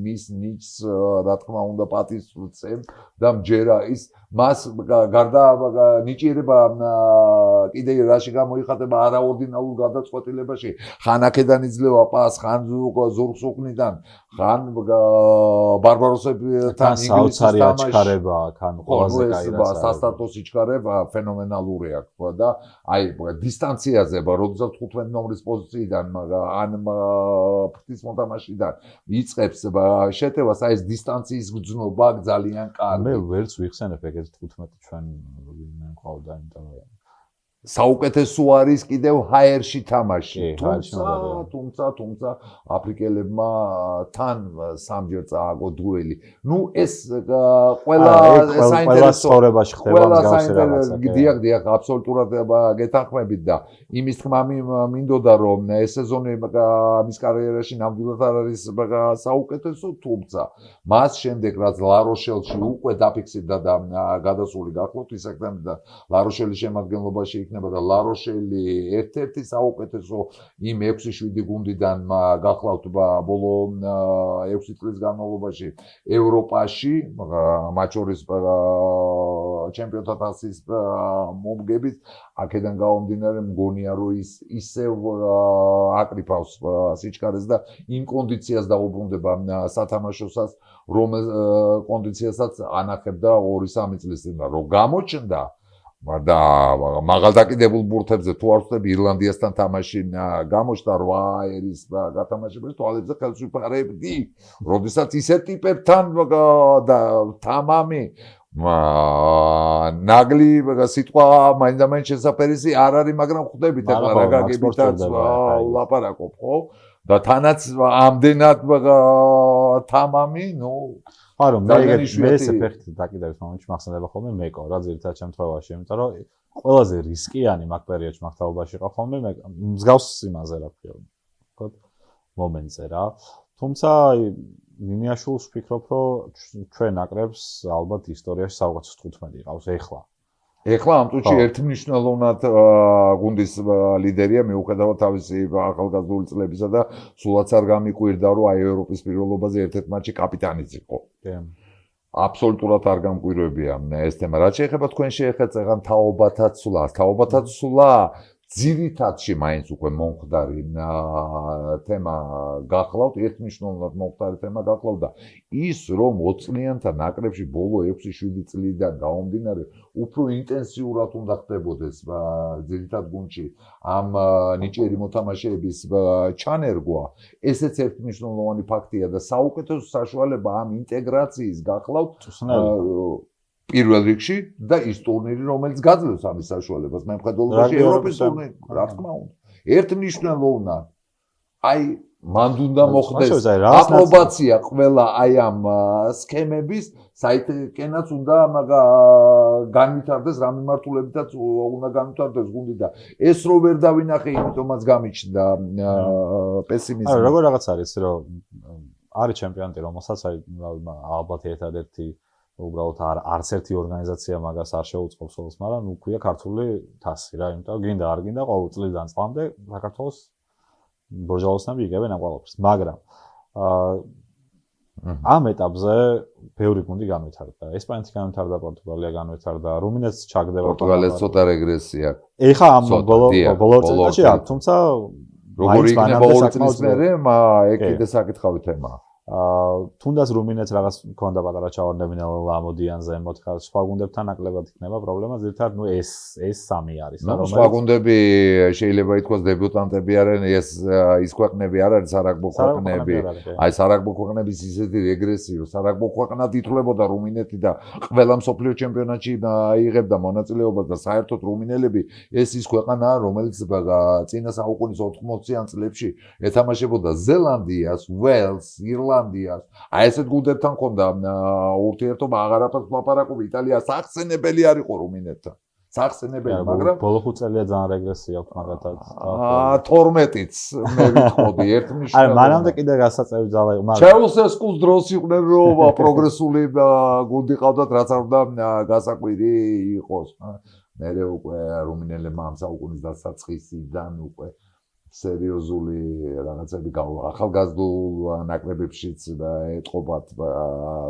S2: მის ნიჭს რა თქმა უნდა პატივცემ და მჯერა ის მას გარდა ნიჭიერება კიდე რაში გამოიხატება არაორდინალურ გადაწყვეტილებაში ხან აქედან იძლევა პას ხან ზურგს უყნიდან ხან ბარბაროსებთან
S1: ინგლისის თამაში ხან ყველაზე კაი რაც
S2: სასტარტო სიჩქარება ფენომენალურია ხო და აი დისტანციაზე როდესაც 15 ნომრის პოზიციიდან ან ფრთის მოთამაშიდან იწყებს შეტევას აი ეს დისტანციის გრძნობა ძალიან კარგი
S1: მე ვერც ვიხსენებ ეგეთ 15 ჩვენ მე მყავდა იმიტომ რომ
S2: საუკეთესო არის კიდევ ჰაერში თამაში თუმცა აფრიკელებმა თან სამჯერ წააგო დუელი ნუ ეს ყველა საინტერესო
S1: ცხოვრებაში ხდება მსგავსი რაღაცა
S2: დიახ აბსოლუტურად გეთანხმებით და იმის თქმა მინდოდა რომ ეს სეზონი მის კარიერაში ნამდვილად არ არის საუკეთესო თუმცა მას შემდეგ რაც ლაროშელში უკვე დაფიქსირდა და გადასული გახლავთ ისაკთან და ლაროშელის შემადგენლობაში იქნება და ლაროშელი ერთ-ერთი საუკეთესო იმ 6-7 გუნდიდან გახლავთ ბოლო 6 წლის განმავლობაში ევროპაში მათ შორის ჩემპიონთა თასის მომგებით აქედან გამომდინარე მგონია რომ ის ისევ აკრიფავს სიჩქარეს და იმ კონდიციას დაუბრუნდება სათამაშოსაც რომ კონდიციასაც ანახებდა 2-3 წლის წინ რომ გამოჩნდა და მაღალდაკიდებულ ბურთებზე თუ არ ვწდები ირლანდიასთან თამაში გამოჩნდა 8 ერის გათამაშების თვალებზე ხელს ვიფარებდი როდესაც ისეთ ტიპებთან და თამამი ნაგლი სიტყვა მაინდა-მაინც შესაფერისი არ არის მაგრამ ხვდებით ახლა რა გაგებითაც ლაპარაკობ ხო და თანაც ამდენად თამამი ნუ
S1: არა მე ესე ფეხით დაკიდების მომენტში მახსენდება ხოლმე მეკო რა ძირითადად შემთხვევაში იმიტომ რომ ყველაზე რისკიანი მაგ პერიოდში მაგ-თაობაში იყო ხოლმე მსგავს იმაზე რა ქვია ვთქვათ მომენტზე რა თუმცა ნინიაშვილს ვფიქრობ რომ ჩვენ ნაკრებს ალბათ ისტორიაში საუკეთესო 15 იყავს ეხლა
S2: ამ წუთში ერთმნიშვნელოვნად გუნდის ლიდერია მიუხედავად თავისი ახალგაზრდული წლებისა და სულაც არ გამიკვირდა რომ აი ევროპის პირველობაზე ერთ-ერთ მატჩში კაპიტანიც იყო. აბსოლუტურად არ გამკვირვებია ეს თემა. რაც შეეხება თქვენ შეეხება თაობათაცვლა ძირითადში მაინც უკვე მომხდარი თემა გახლავთ, ერთმნიშვნელოვნად მომხდარი თემა გახლავთ და ის რომ 20 წლიანთა ნაკრებში ბოლო 6-7 წლიდან გამომდინარე უფრო ინტენსიურად უნდა ხდებოდეს ძირითად გუნდში ამ ნიჭიერი მოთამაშეების ჩანერგვა, ესეც ერთმნიშვნელოვანი ფაქტია და საუკეთესო საშუალება ამ ინტეგრაციის გახლავთ პირველ რიგში და ის ტურნირი რომელიც გაძლევს ამის საშუალებას მე მხედველობაში ევროპის ტურნირი რა თქმა უნდა ერთმნიშვნელოვნად აი მან უნდა მოხდეს აპრობაცია ყველა აი ამ სქემების საიტკენაც უნდა განვითარდეს რა მიმართულებითაც უნდა განვითარდეს გუნდი და ეს რო ვერ დავინახე იმიტომაც გამიჩნდა პესიმიზმი.
S1: აი როგორ რაღაც არის რომ არის ჩემპიონატი რომელსაც აი ალბათ ერთადერთი უბრალოდ არც ერთი ორგანიზაცია მაგას არ შეუწყობს ხოლმე, მაგრამ ნუ ქვია ქართული თასი რა, იმიტომ გინდა არ გინდა ყოველ წლიდან წლამდე საქართველოს ბორჟალოსნები იგებენ ამ ყველაფერს, მაგრამ ამ ეტაპზე ბევრი გუნდი განვითარდა. ესპანეთი განვითარდა, პორტუგალია განვითარდა, რუმინეთს ჩაგდება.
S2: პორტუგალიას ცოტა რეგრესია.
S1: ეხა ამ ბოლო წელიწადში აქვს, თუმცა
S2: როგორ იქნება ორი წლის მერე, ეგ კიდე საკითხავი თემაა.
S1: თუნდაც რუმინეთს რაღაც მქონდა პატარა ჩავარდნები ამოდიან ზემოთ, სხვა გუნდებთან ნაკლებად იქნება პრობლემა, ზირთად ნუ ეს სამი არის.
S2: სხვა გუნდები შეიძლება ითქვას დებიუტანტები არიან, ის ქვეყნები არ არის სარაგბო ქვეყნები. აი სარაგბო ქვეყნების ისეთი რეგრესიო, სარაგბო ქვეყნად ითვლებოდა რუმინეთი და ყველა მსოფლიო ჩემპიონატში იღებდა მონაწილეობას და საერთოდ რუმინელები ეს ის ქვეყანაა, რომელიც წინა საუკუნის 80-იან წლებში ეთამაშებოდა ზელანდიას, ველს, ირლანდიას. აი ესეთ გუნდებთან ხონდა ურთიერთობა აღარაფერს ლაპარაკობ იტალია სახსენებელი არ იყო რუმინეთთან. სახსენებელი, მაგრამ
S1: ბოლო 5 წელია ძალიან რეგრესია აქვს მაგათაც.
S2: 12-იც მე ვიტყოდი ერთნიშნულად.
S1: აი მანამდე კიდე გასაწევი ძალა იყო,
S2: მაგრამ ჩაუსესკუს დროს იყვნენ რომ პროგრესული გუნდი ყავდათ, რაც არ უნდა გასაკვირი იყოს. მერე უკვე რუმინელებმა ამ საუკუნის დასაწყისიდან უკვე სერიოზული რაღაცები ახალგაზრდულ ნაკრებებშიც ეტყობათ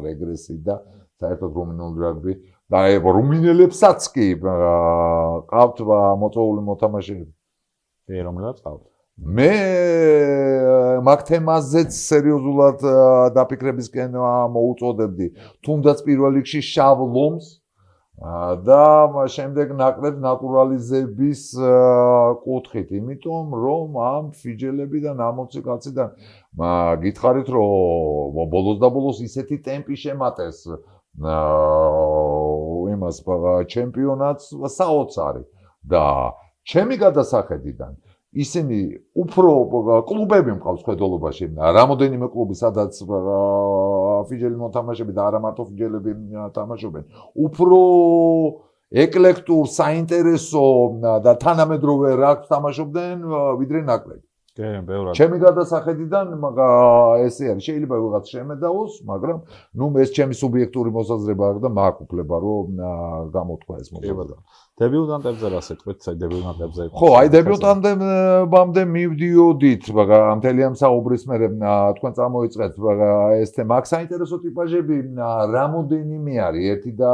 S2: რეგრესი და საერთოდ რუმინული რაგბი და რუმინელებსაც კი ყავთ მოწვეული მოთამაშეები.
S1: რომელსაც ყავთ?
S2: მე მაგ თემაზეც სერიოზულად დაფიქრებისკენ მოუწოდებდი. თუნდაც პირველ რიგში შავ ლომს და შემდეგ ნაკრებს ნატურალიზების კუთხით, იმიტომ რომ ამ ფიჯელებიდან ამოცი კაციდან გითხარით რომ ბოლოს და ბოლოს ისეთი ტემპი შემატეს იმას ჩემპიონატს საოცარი და ჩემი გადასახედიდან ისინი უფრო კლუბები მყავს ხედველობაში, რამოდენიმე კლუბი, სადაც ფიჯელი მოთამაშეები და არა მარტო ფიჯელები თამაშობენ. უფრო ეკლექტურ, საინტერესო და თანამედროვე რაგბს თამაშობდნენ ვიდრე ნაკრები.
S1: კი, ბევრად.
S2: ჩემი გადასახედიდან ესე არის, შეიძლება ვიღაც შემედაოს, მაგრამ ნუ ეს ჩემი სუბიექტური მოსაზრება აქვს და მაქვს უფლება რომ გამოთქვა ეს მოსაზრება.
S1: დებიუტანტებზე რა სიტყვით, დებიუტანტებზე?
S2: ხო, აი დებიუტანტებამდე მივდიოდით, მთელი ამ საუბრის მერე თქვენ წამოიწყეთ ეს თემა. აქ საინტერესო ტიპაჟები რამოდენიმე არის, 1 და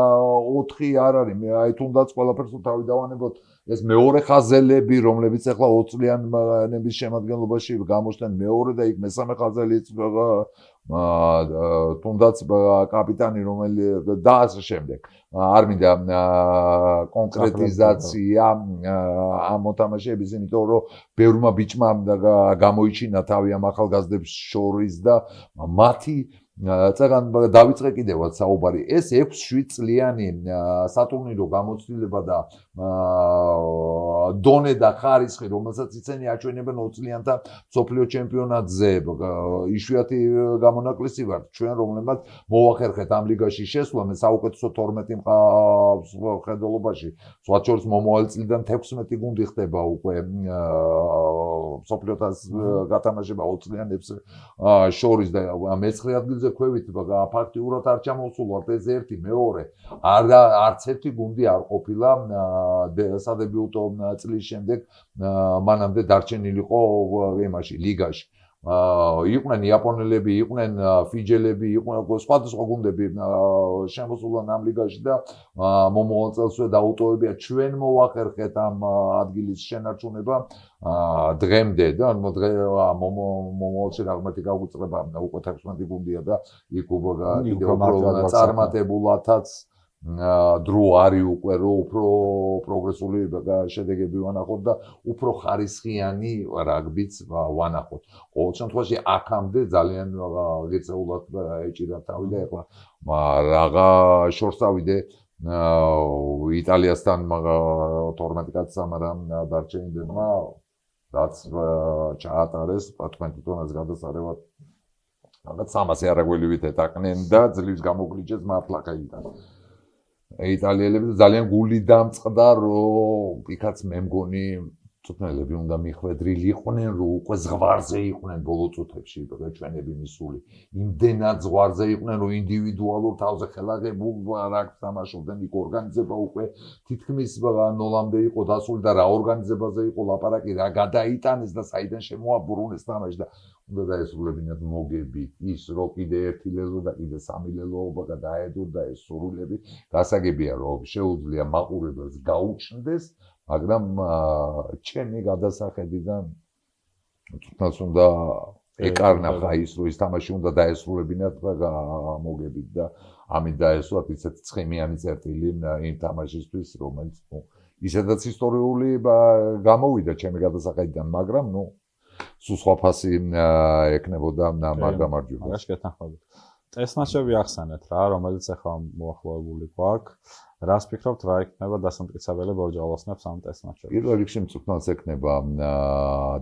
S2: 4 არ არის. მე აი თუნდაც ყველაფერს თავი დავანებოთ. ეს მეორე ხაზელები, რომლებიც ახლა 20 წლიანების შემადგენლობაში გამოჩნდნენ, მეორე და იქ მესამე ხაზელიც თუნდაც კაპიტანი რომელიც და ასე შემდეგ. არ მინდა კონკრეტიზაცია ამ მოთამაშეების, იმიტომ რომ ბევრმა ბიჭმა გამოიჩინა თავი ამ ახალგაზრდებს შორის და მათი წეგან დავიწყე კიდევაც საუბარი. ეს 6-7 წლიანი სატურნირო გამოცდილება და დონე და ხარისხი, რომელსაც ისინი აჩვენებენ 20 წლიანთა მსოფლიო ჩემპიონატზე, იშვიათი გამონაკლისი ვართ ჩვენ, რომლებმაც მოვახერხეთ ამ ლიგაში შესვლა. მე საუკეთესო 12 მყავს ხედველობაში. სხვა შორის მომავალ წლიდან 16 გუნდი ხდება უკვე მსოფლიოთას გათამაშება 20 წლიანებს შორის და მე-9 ადგილზე ქვევით ფაქტიურად არ ჩამოვსულვართ. ეს ერთი, მეორე, არც ერთი გუნდი არ ყოფილა სადებიუტო წლის შემდეგ მანამდე დარჩენილიყო იმაში ლიგაში. იყვნენ იაპონელები, იყვნენ ფიჯელები, იყვნენ სხვადასხვა გუნდები შემოსულან ამ ლიგაში და მომავალ წელსვე დაუტოვებია. ჩვენ მოვახერხეთ ამ ადგილის შენარჩუნება დღემდე და მომავალში რაღაცა გაგვიწყება უკვე 16 გუნდია და იქ კიდევ უფრო წარმატებულათაც დრო არის უკვე რომ უფრო პროგრესული შედეგები ვანახოთ და უფრო ხარისხიანი რაგბიც ვანახოთ. ყოველ შემთხვევაში აქამდე ძალიან ღირსეულად ეჭირა თავი და ეხლა რაღა შორს ავიდე იტალიასთან 12 კაცს, მაგრამ დარჩენილებმა რაც ჩაატარეს 15 თონას გადასარევად რაღაც 300 არაგველივით ეტაყნენ და ძლივს გამოგვლიჯეს მაფლახეიდან. იტალიელები ძალიან გული დამწყდა, რომ იქაც მე მგონი წუთნელები უნდა მიხვედრილი იყვნენ, რომ უკვე ზღვარზე იყვნენ ბოლო წუთებში ჩვენები მისული. იმდენად ზღვარზე იყვნენ, რომ ინდივიდუალურ თავზე ხელაღებულ რაგბს თამაშობდნენ, იქ ორგანიზება უკვე თითქმის ნოლამდე იყო დასული და რა ორგანიზებაზე იყო ლაპარაკი, რა გადაიტანეს და საიდან შემოაბრუნეს თამაში და უნდა დაესრულებინათ მოგები ის რომ კიდე ერთი ლელო და კიდე სამი ლელოობა გადაედო და ეს სურვილები გასაგებია რომ შეუძლია მაყურებელს გაუჩნდეს მაგრამ ჩემი გადასახედიდან თუნდაც უნდა ეკარნახა ის რომ ის თამაში უნდა დაესრულებინათ მოგებით და ამით დაესვათ ისეთ ცხიმიანი წერტილი იმ თამაშისთვის რომელიც ისედაც ისტორიული გამოვიდა ჩემი გადასახედიდან მაგრამ სულ სხვა ფასი ეკნებოდა გამარჯვება.
S1: მაგაში გეთანხმებით. ტესტ-მატჩები ახსენეთ რა, რომელიც ახლა მოახლოებული გვაქვს. რას ფიქრობთ, რა იქნება დასამტკიცებელი ბორჯალოსნებს ამ ტესტ-მატჩებში?
S2: პირველ რიგში მწვრთნელს ექნება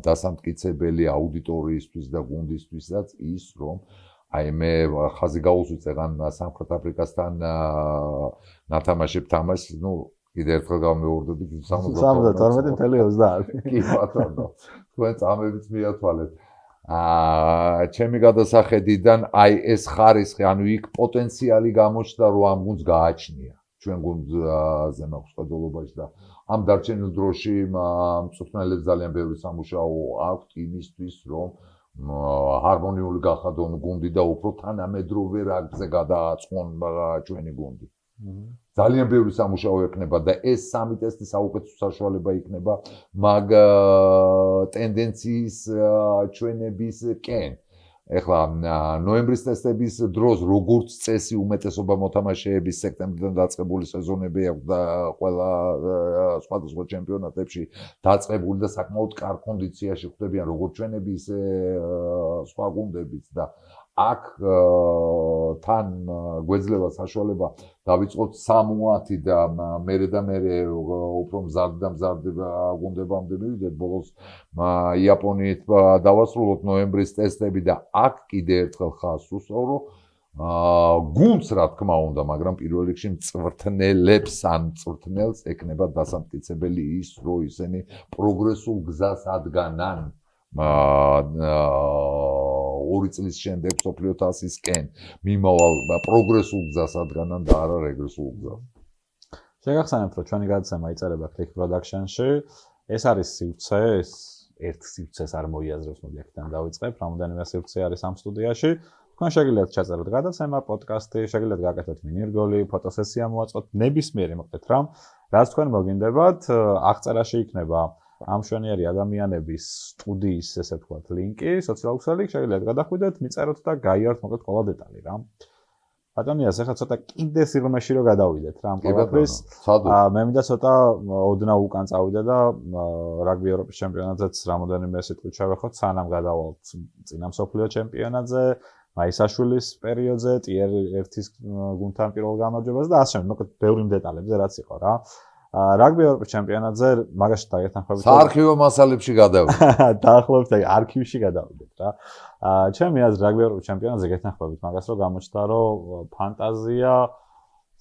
S2: დასამტკიცებელი აუდიტორიისთვის და გუნდისთვისაც ის, რომ აი მე ხაზი გაუსვიწეღან სამხრეთ აფრიკასთან ნათამაშებ თამაშს, კიდე ერთხელ გამეორდებით
S1: 72.30.
S2: კი ბატონო. თქვენ წამებით მიათვალეთ. ჩემი გადასახედიდან აი ეს ხარისხი, ანუ იქ პოტენციალი გამოჩნდა, რომ ამ გუნდს გააჩნია. ჩვენ გუნდზე მაქვს ყიდულობაში და ამ დარჩენილ დროში მწვრთნელებს ძალიან ბევრი სამუშაო აქვთ იმისთვის, რომ ჰარმონიული გახადონ გუნდი და უფრო თანამედროვე რაგბზე გადააწყონ ჩვენი გუნდი. ძალიან ბევრი სამუშაო ექნება და ეს სამი ტესტი საუკეთესო საშუალება იქნება მაგ ტენდენციის ჩვენებისკენ. ეხლა ნოემბრის ტესტების დროს როგორც წესი უმეტესობა მოთამაშეების სექტემბრიდან დაწყებული სეზონები აქვს და ყველა სხვადასხვა ჩემპიონატებში დაწყებული და საკმაოდ კარგ კონდიციაში ხვდებიან როგორც ჩვენები ისე სხვა გუნდებიც და აქ თან გვეძლება საშუალება დავიწყოთ სამუათი და მერე უფრო მზარდი გუნდებამდე მივიდეთ ბოლოს იაპონიით დავასრულოთ ნოემბრის ტესტები და აქ კიდე ერთხელ ხაზს უსვრო გუნდს რა თქმა უნდა მაგრამ პირველ რიგში მწვრთნელებს ან მწვრთნელს ექნება დასამტკიცებელი ის რომ ისინი პროგრესულ გზას ადგანან 2 წლის შემდეგ სოფლიო თასისკენ მიმავალ პროგრესულ გზას ადგანან და არა რეგრესულ გზას.
S1: შეგახსენებთ რომ ჩვენი გადაცემა იწერება Click Production-ში. ეს არის სივრცე, ეს ერთ სივრცეს არ მოიაზრებს, მოდი აქედან დავიწყებ. რამოდენიმე სივრცე არის ამ სტუდიაში. თქვენ შეგიძლიათ ჩაწეროთ გადაცემა, პოდკასტი, შეგიძლიათ გაკეთოთ მინირგოლი, ფოტოსესია მოაწყოთ, ნებისმიერი მოკლედ რამ, რაც თქვენ მოგინდებათ, აღწერაში იქნება ამ შვენიერი ადამიანების სტუდიის, ესე ვთქვათ, ლინკი, სოციალური ქსელი, შეგიძლიათ გადახვიდეთ, მიწეროთ და გაიარეთ მოკლედ ყველა დეტალი რა. ბატონიას, ახლა ცოტა კიდე სიღრმეში რომ გადავიდეთ რა ამ ყველაფრის. მე მინდა ცოტა ოდნავ უკან წავიდე და რაგბი ევროპის ჩემპიონატზეც რამოდენიმე სიტყვით შევეხოთ, სანამ გადავალთ წინა მსოფლიო ჩემპიონატზე, მაისაშვილის პერიოდზე, ტიერ 1-ის გუნდთან პირველ გამარჯვებას და ასე მოკლედ ბევრი დეტალებზე რაც იყო რა. რაგბი ევროპის ჩემპიონატზე მაგაში დაეთანხმებით.
S2: საარქივო მასალებში გადავიდეთ.
S1: დაახლოებით არქივში გადავიდეთ რა. ჩემი აზრით რაგბი ევროპის ჩემპიონატზე გეთანხმებით მაგას რომ გამოჩნდა რომ ფანტაზია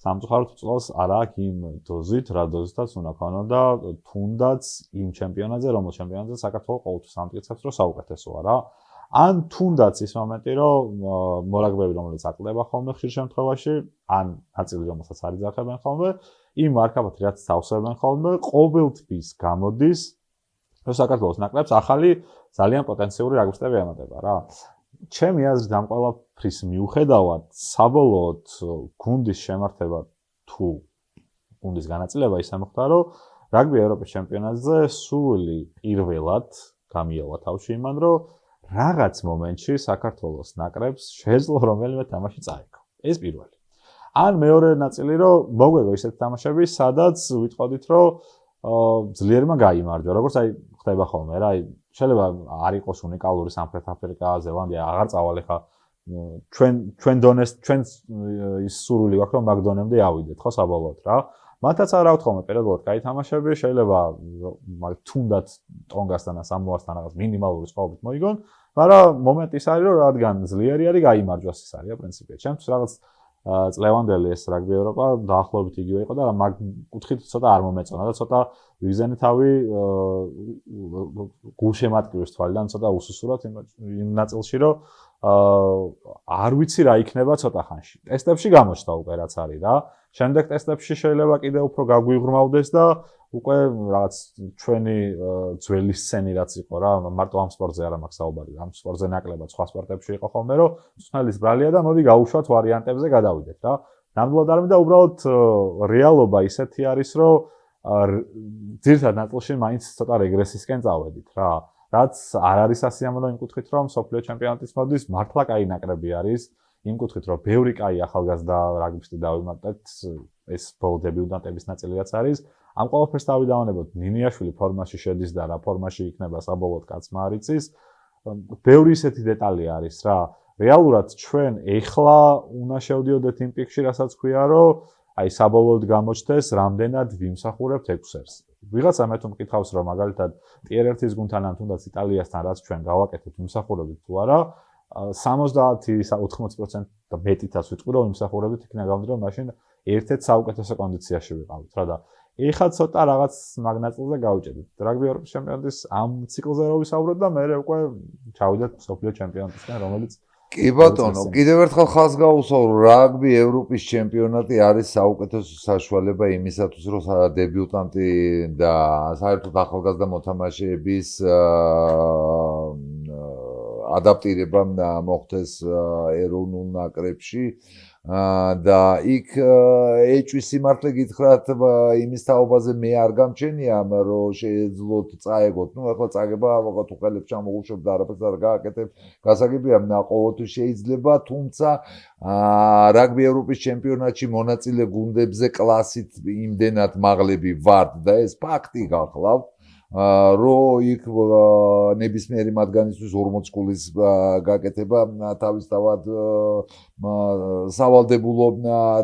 S1: სამწუხაროდ წელს არ აქვს იმ დოზით, რა დოზითაც უნდა ქონოდა თუნდაც იმ ჩემპიონატზე, რომელ ჩემპიონატზე საქართველოს ყოველთვის ამტკიცებს რომ საუკეთესოა რა. ან თუნდაც ის მომენტი რომ მორაგბები რომელიც აკლდება ხოლმე ხშირ შემთხვევაში, ან ნაწილი რომელსაც არ იძახებენ ხოლმე იმ მარკაბათ რაც თავსებენ ხოლმე ყოველთვის გამოდის რომ საქართველოს ნაკრებს ახალი ძალიან პოტენციური რაგბისტები ემატება რა. ჩემი აზრით ამ ყველაფრის მიუხედავად საბოლოოდ გუნდის შემართება თუ გუნდის განაწილება ისე მოხდა რომ რაგბი ევროპის ჩემპიონატზე სული პირველად გამიავა თავში იმან რომ რაღაც მომენტში საქართველოს ნაკრებს შეეძლო რომელიმე თამაში წაიგო. ეს პირველი. ან მეორე ნაწილი რომ მოგვეგო ისეთი თამაშები, სადაც ვიტყოდით რომ ძლიერმა გაიმარჯვა. როგორც აი ხდება ხოლმე რა, აი შეიძლება არ იყოს უნიკალური სამხრეთ აფრიკა, ზელანდია, აღარ წავალ ხა ჩვენ დონეს ჩვენ ის სურვილი გვაქვს რომ მაგ დონემდე ავიდეთ ხო საბოლოოდ რა. მათაც არ აქვთ ხოლმე პერიოდულად კაი თამაშები, შეიძლება თუნდაც ტონგასთან და სამოასთან რაღაც მინიმალური სხვაობით მოიგონ, მაგრამ მომენტი ის არის, რომ რადგან ძლიერი არის, გაიმარჯვას ის არის პრინციპია. ჩემთვის რაღაც წლევანდელი ეს რაგბი ევროპა დაახლოებით იგივე იყო და მაგ კუთხით ცოტა არ მომეწონა და ცოტა ვიზენი თავი გულშემატკივრის თვალიდან ცოტა უსუსურად იმ ნაწილში, რომ არ ვიცი რა იქნება ცოტა ხანში. ტესტებში გამოჩნდა უკვე რაც არის რა. შემდეგ ტესტებში შეიძლება კიდე უფრო გაგვიღრმავდეს და უკვე რაღაც ჩვენი ძველი სცენი რაც იყო რა, მარტო ამ სპორტზე არა მაქვს საუბარი, ამ სპორტზე ნაკლებად სხვა სპორტებში იყო ხოლმე, რომ მსხლის ბრალია და მოდი გავუშვათ ვარიანტებზე გადავიდეთ რა. ნამდვილად არ მინდა, უბრალოდ რეალობა ისეთი არის, რომ ძირითად ნაწილში მაინც ცოტა რეგრესისკენ წავედით რა. რაც არ არის სასიამოვნო იმ კუთხით, რომ სოფლიო ჩემპიონატის მოდის მართლა კაი ნაკრები არის, იმ კუთხით, რომ ბევრი კაი ახალგაზრდა რაგბისტი დავიმატეთ, ეს ბოლო დებიუტანტების ნაწილი რაც არის. ამ ყველაფერს დავიდავანებოთ, ნინიაშვილი ფორმაში შედის და რა ფორმაში იქნება საბოლოოდ კაცმა არ იცის. ბევრი ისეთი დეტალი არის რა. რეალურად ჩვენ ეხლა უნდა შევდიოდეთ იმ პიკში, რასაც ქვია, რომ აი საბოლოოდ გამოჩნდეს, რამდენად ვიმსახურებთ 6-ers. ვიღაცა მე თუ მკითხავს, რომ მაგალითად ტიერ-1-ის გუნდთან ან თუნდაც იტალიასთან რაც ჩვენ გავაკეთეთ, ვიმსახურებთ თუ არა, 70-80% და მეტითაც ვიტყვი, რომ ვიმსახურებთ, იქნება გამომდინარე, რომ მაშინ ერთ-ერთ საუკეთესო კონდიციაში ვიყავით რა და ეხლა ცოტა რაღაც მაგ ნაწილზე გავიჭედით. რაგბი ევროპის ჩემპიონატის ამ ციკლზე რო ვისაუბროთ და მე უკვე ჩავიდეთ მსოფლიო ჩემპიონატისგან, რომელიც
S2: კი ბატონო, კიდევ ერთხელ ხაზს გავუსვავ, რაგბი ევროპის ჩემპიონატი არის საუკეთესო საშუალება იმისათვის, რომ დებიუტანტი და საერთოდ ახალგაზრდა მოთამაშეების ადაპტირება მოხდეს ეროვნულ ნაკრებში და იქ ეჭვის სიმართლე გითხრათ იმის თაობაზე მე არ გამჩენია რომ შეეძლოთ წაეგოთ. ნუ ახლა წაგება ვაღოთ უხელებს ჩამოუშვებ და არაფერს არ გააკეთებ. გასაგებია ყოველთვის შეიძლება, თუმცა რაგბი ევროპის ჩემპიონატში მონაწილე გუნდებზე კლასით იმდენად მაღლები ვართ და ეს ფაქტი გახლავთ. რომ იქ ნებისმიერი მათგანისთვის 40 გოლის გაკეთება თავისთავად სავალდებულო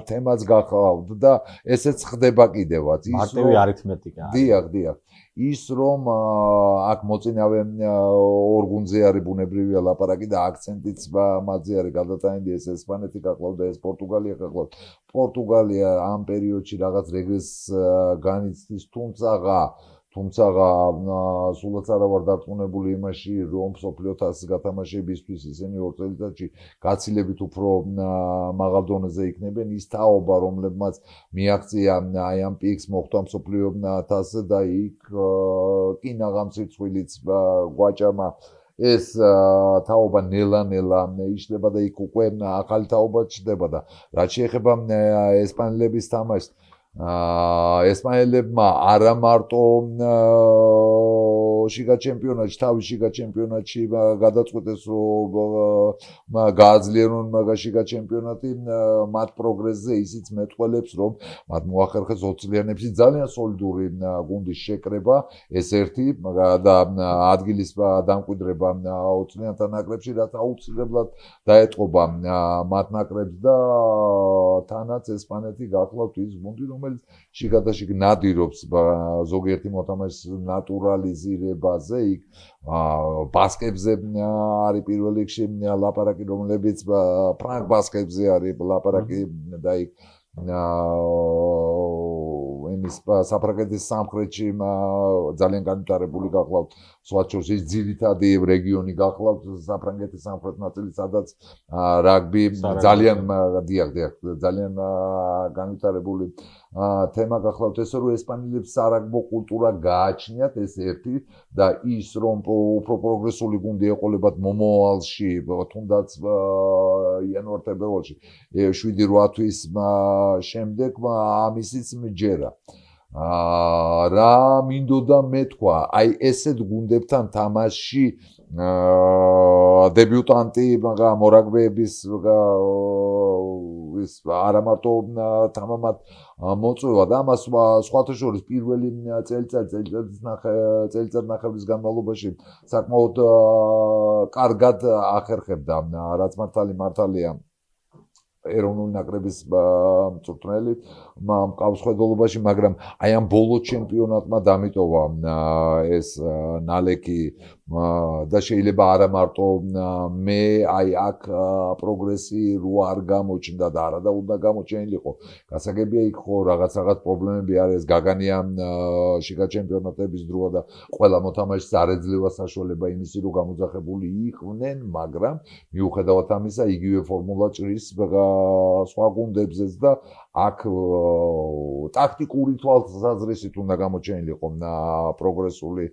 S2: თემაც გახლავთ და ესეც ხდება კიდევაც.
S1: მარტივი არითმეტიკა.
S2: დიახ. ის რომ აქ მოწინავე ორ გუნდზე არის ბუნებრივია ლაპარაკი და აქცენტიც მათზე არის გადატანილი, ეს ესპანეთი გახლავთ და ეს პორტუგალია გახლავთ. პორტუგალია ამ პერიოდში რაღაც რეგრესს განიცდის, თუმცა სულაც არა ვარ დარწმუნებული იმაში, რომ მსოფლიო თასის გათამაშებისთვის ისინი 2 წელიწადში გაცილებით უფრო მაღალ დონეზე იქნებენ. ის თაობა, რომლებმაც მიაღწია აი ამ პიკს მოხვდა მსოფლიო თასზე და იქ კინაღამ სიცხვილიც გვაჭამა ეს თაობა ნელა-ნელა იშლება და იქ უკვე ახალი თაობა ჩნდება და რაც შეეხება ესპანელების თამაშს ესპანელებმა არა მარტო შიგა ჩემპიონატში, თავის შიგა ჩემპიონატში გადაწყვეტეს, რომ გააძლიერონ შიგა ჩემპიონატი მათ პროგრესზე, ისიც მეტყველებს, რომ მათ მოახერხეს 20-ლიანებში ძალიან სოლიდური გუნდის შეკრება, ეს ერთი და ადგილის დამკვიდრება 20-ლიანთა ნაკრებში, რაც აუცილებლად დაეტყობა მათ ნაკრებს და თანაც ესპანეთი გახლავთ ის გუნდი, რომელიც შიგა და შიგ ნადირობს ზოგიერთი მოთამაშის ნატურალიზირებაზე, იქ ბასკებზე არის პირველ რიგში ლაპარაკი, რომლებიც ფრანგ ბასკებზე არის ლაპარაკი და იქ იმის საფრანგეთის სამხრეთში ძალიან განვითარებული გახლავთ, სხვა შორის ის ძირითადი რეგიონი გახლავთ საფრანგეთის სამხრეთ ნაწილი, სადაც რაგბი ძალიან ძალიან განვითარებული თემა გახლავთ. ეს რომ ესპანელებს სარაგბო კულტურა გააჩნიათ, ეს ერთი და ის რომ უფრო პროგრესული გუნდი ეყოლებათ მომავალში, თუნდაც იანვარ-თებერვალში 7-8 თვის შემდეგ ამისიც მჯერა. რა მინდოდა მეთქვა, აი ესეთ გუნდებთან თამაში დებიუტანტი მორაგბეების ის არა მარტო თამამად მოწვევა და ამას სხვათა შორის პირველი წელიწად-ნახევრის განმავლობაში საკმაოდ კარგად ახერხებდა, რაც მართალია ეროვნული ნაკრების მწვრთნელი მყავს ხედველობაში, მაგრამ აი ამ ბოლო ჩემპიონატმა დამიტოვა ეს ნალექი და შეიძლება არა მარტო მე აი აქ პროგრესი რო არ გამოჩნდა და არა და უნდა გამოჩენილიყო. გასაგებია იქ ხო რაღაც პრობლემები არის, გაგანია შიგა ჩემპიონატების დროა და ყველა მოთამაშეს არ ეძლევა საშუალება იმისი რომ გამოძახებული იყვნენ, მაგრამ მიუხედავად ამისა იგივე ფორმულა ჭრის სხვა გუნდებზეც და აქ ტაქტიკური თვალსაზრისით უნდა გამოჩენილიყო პროგრესული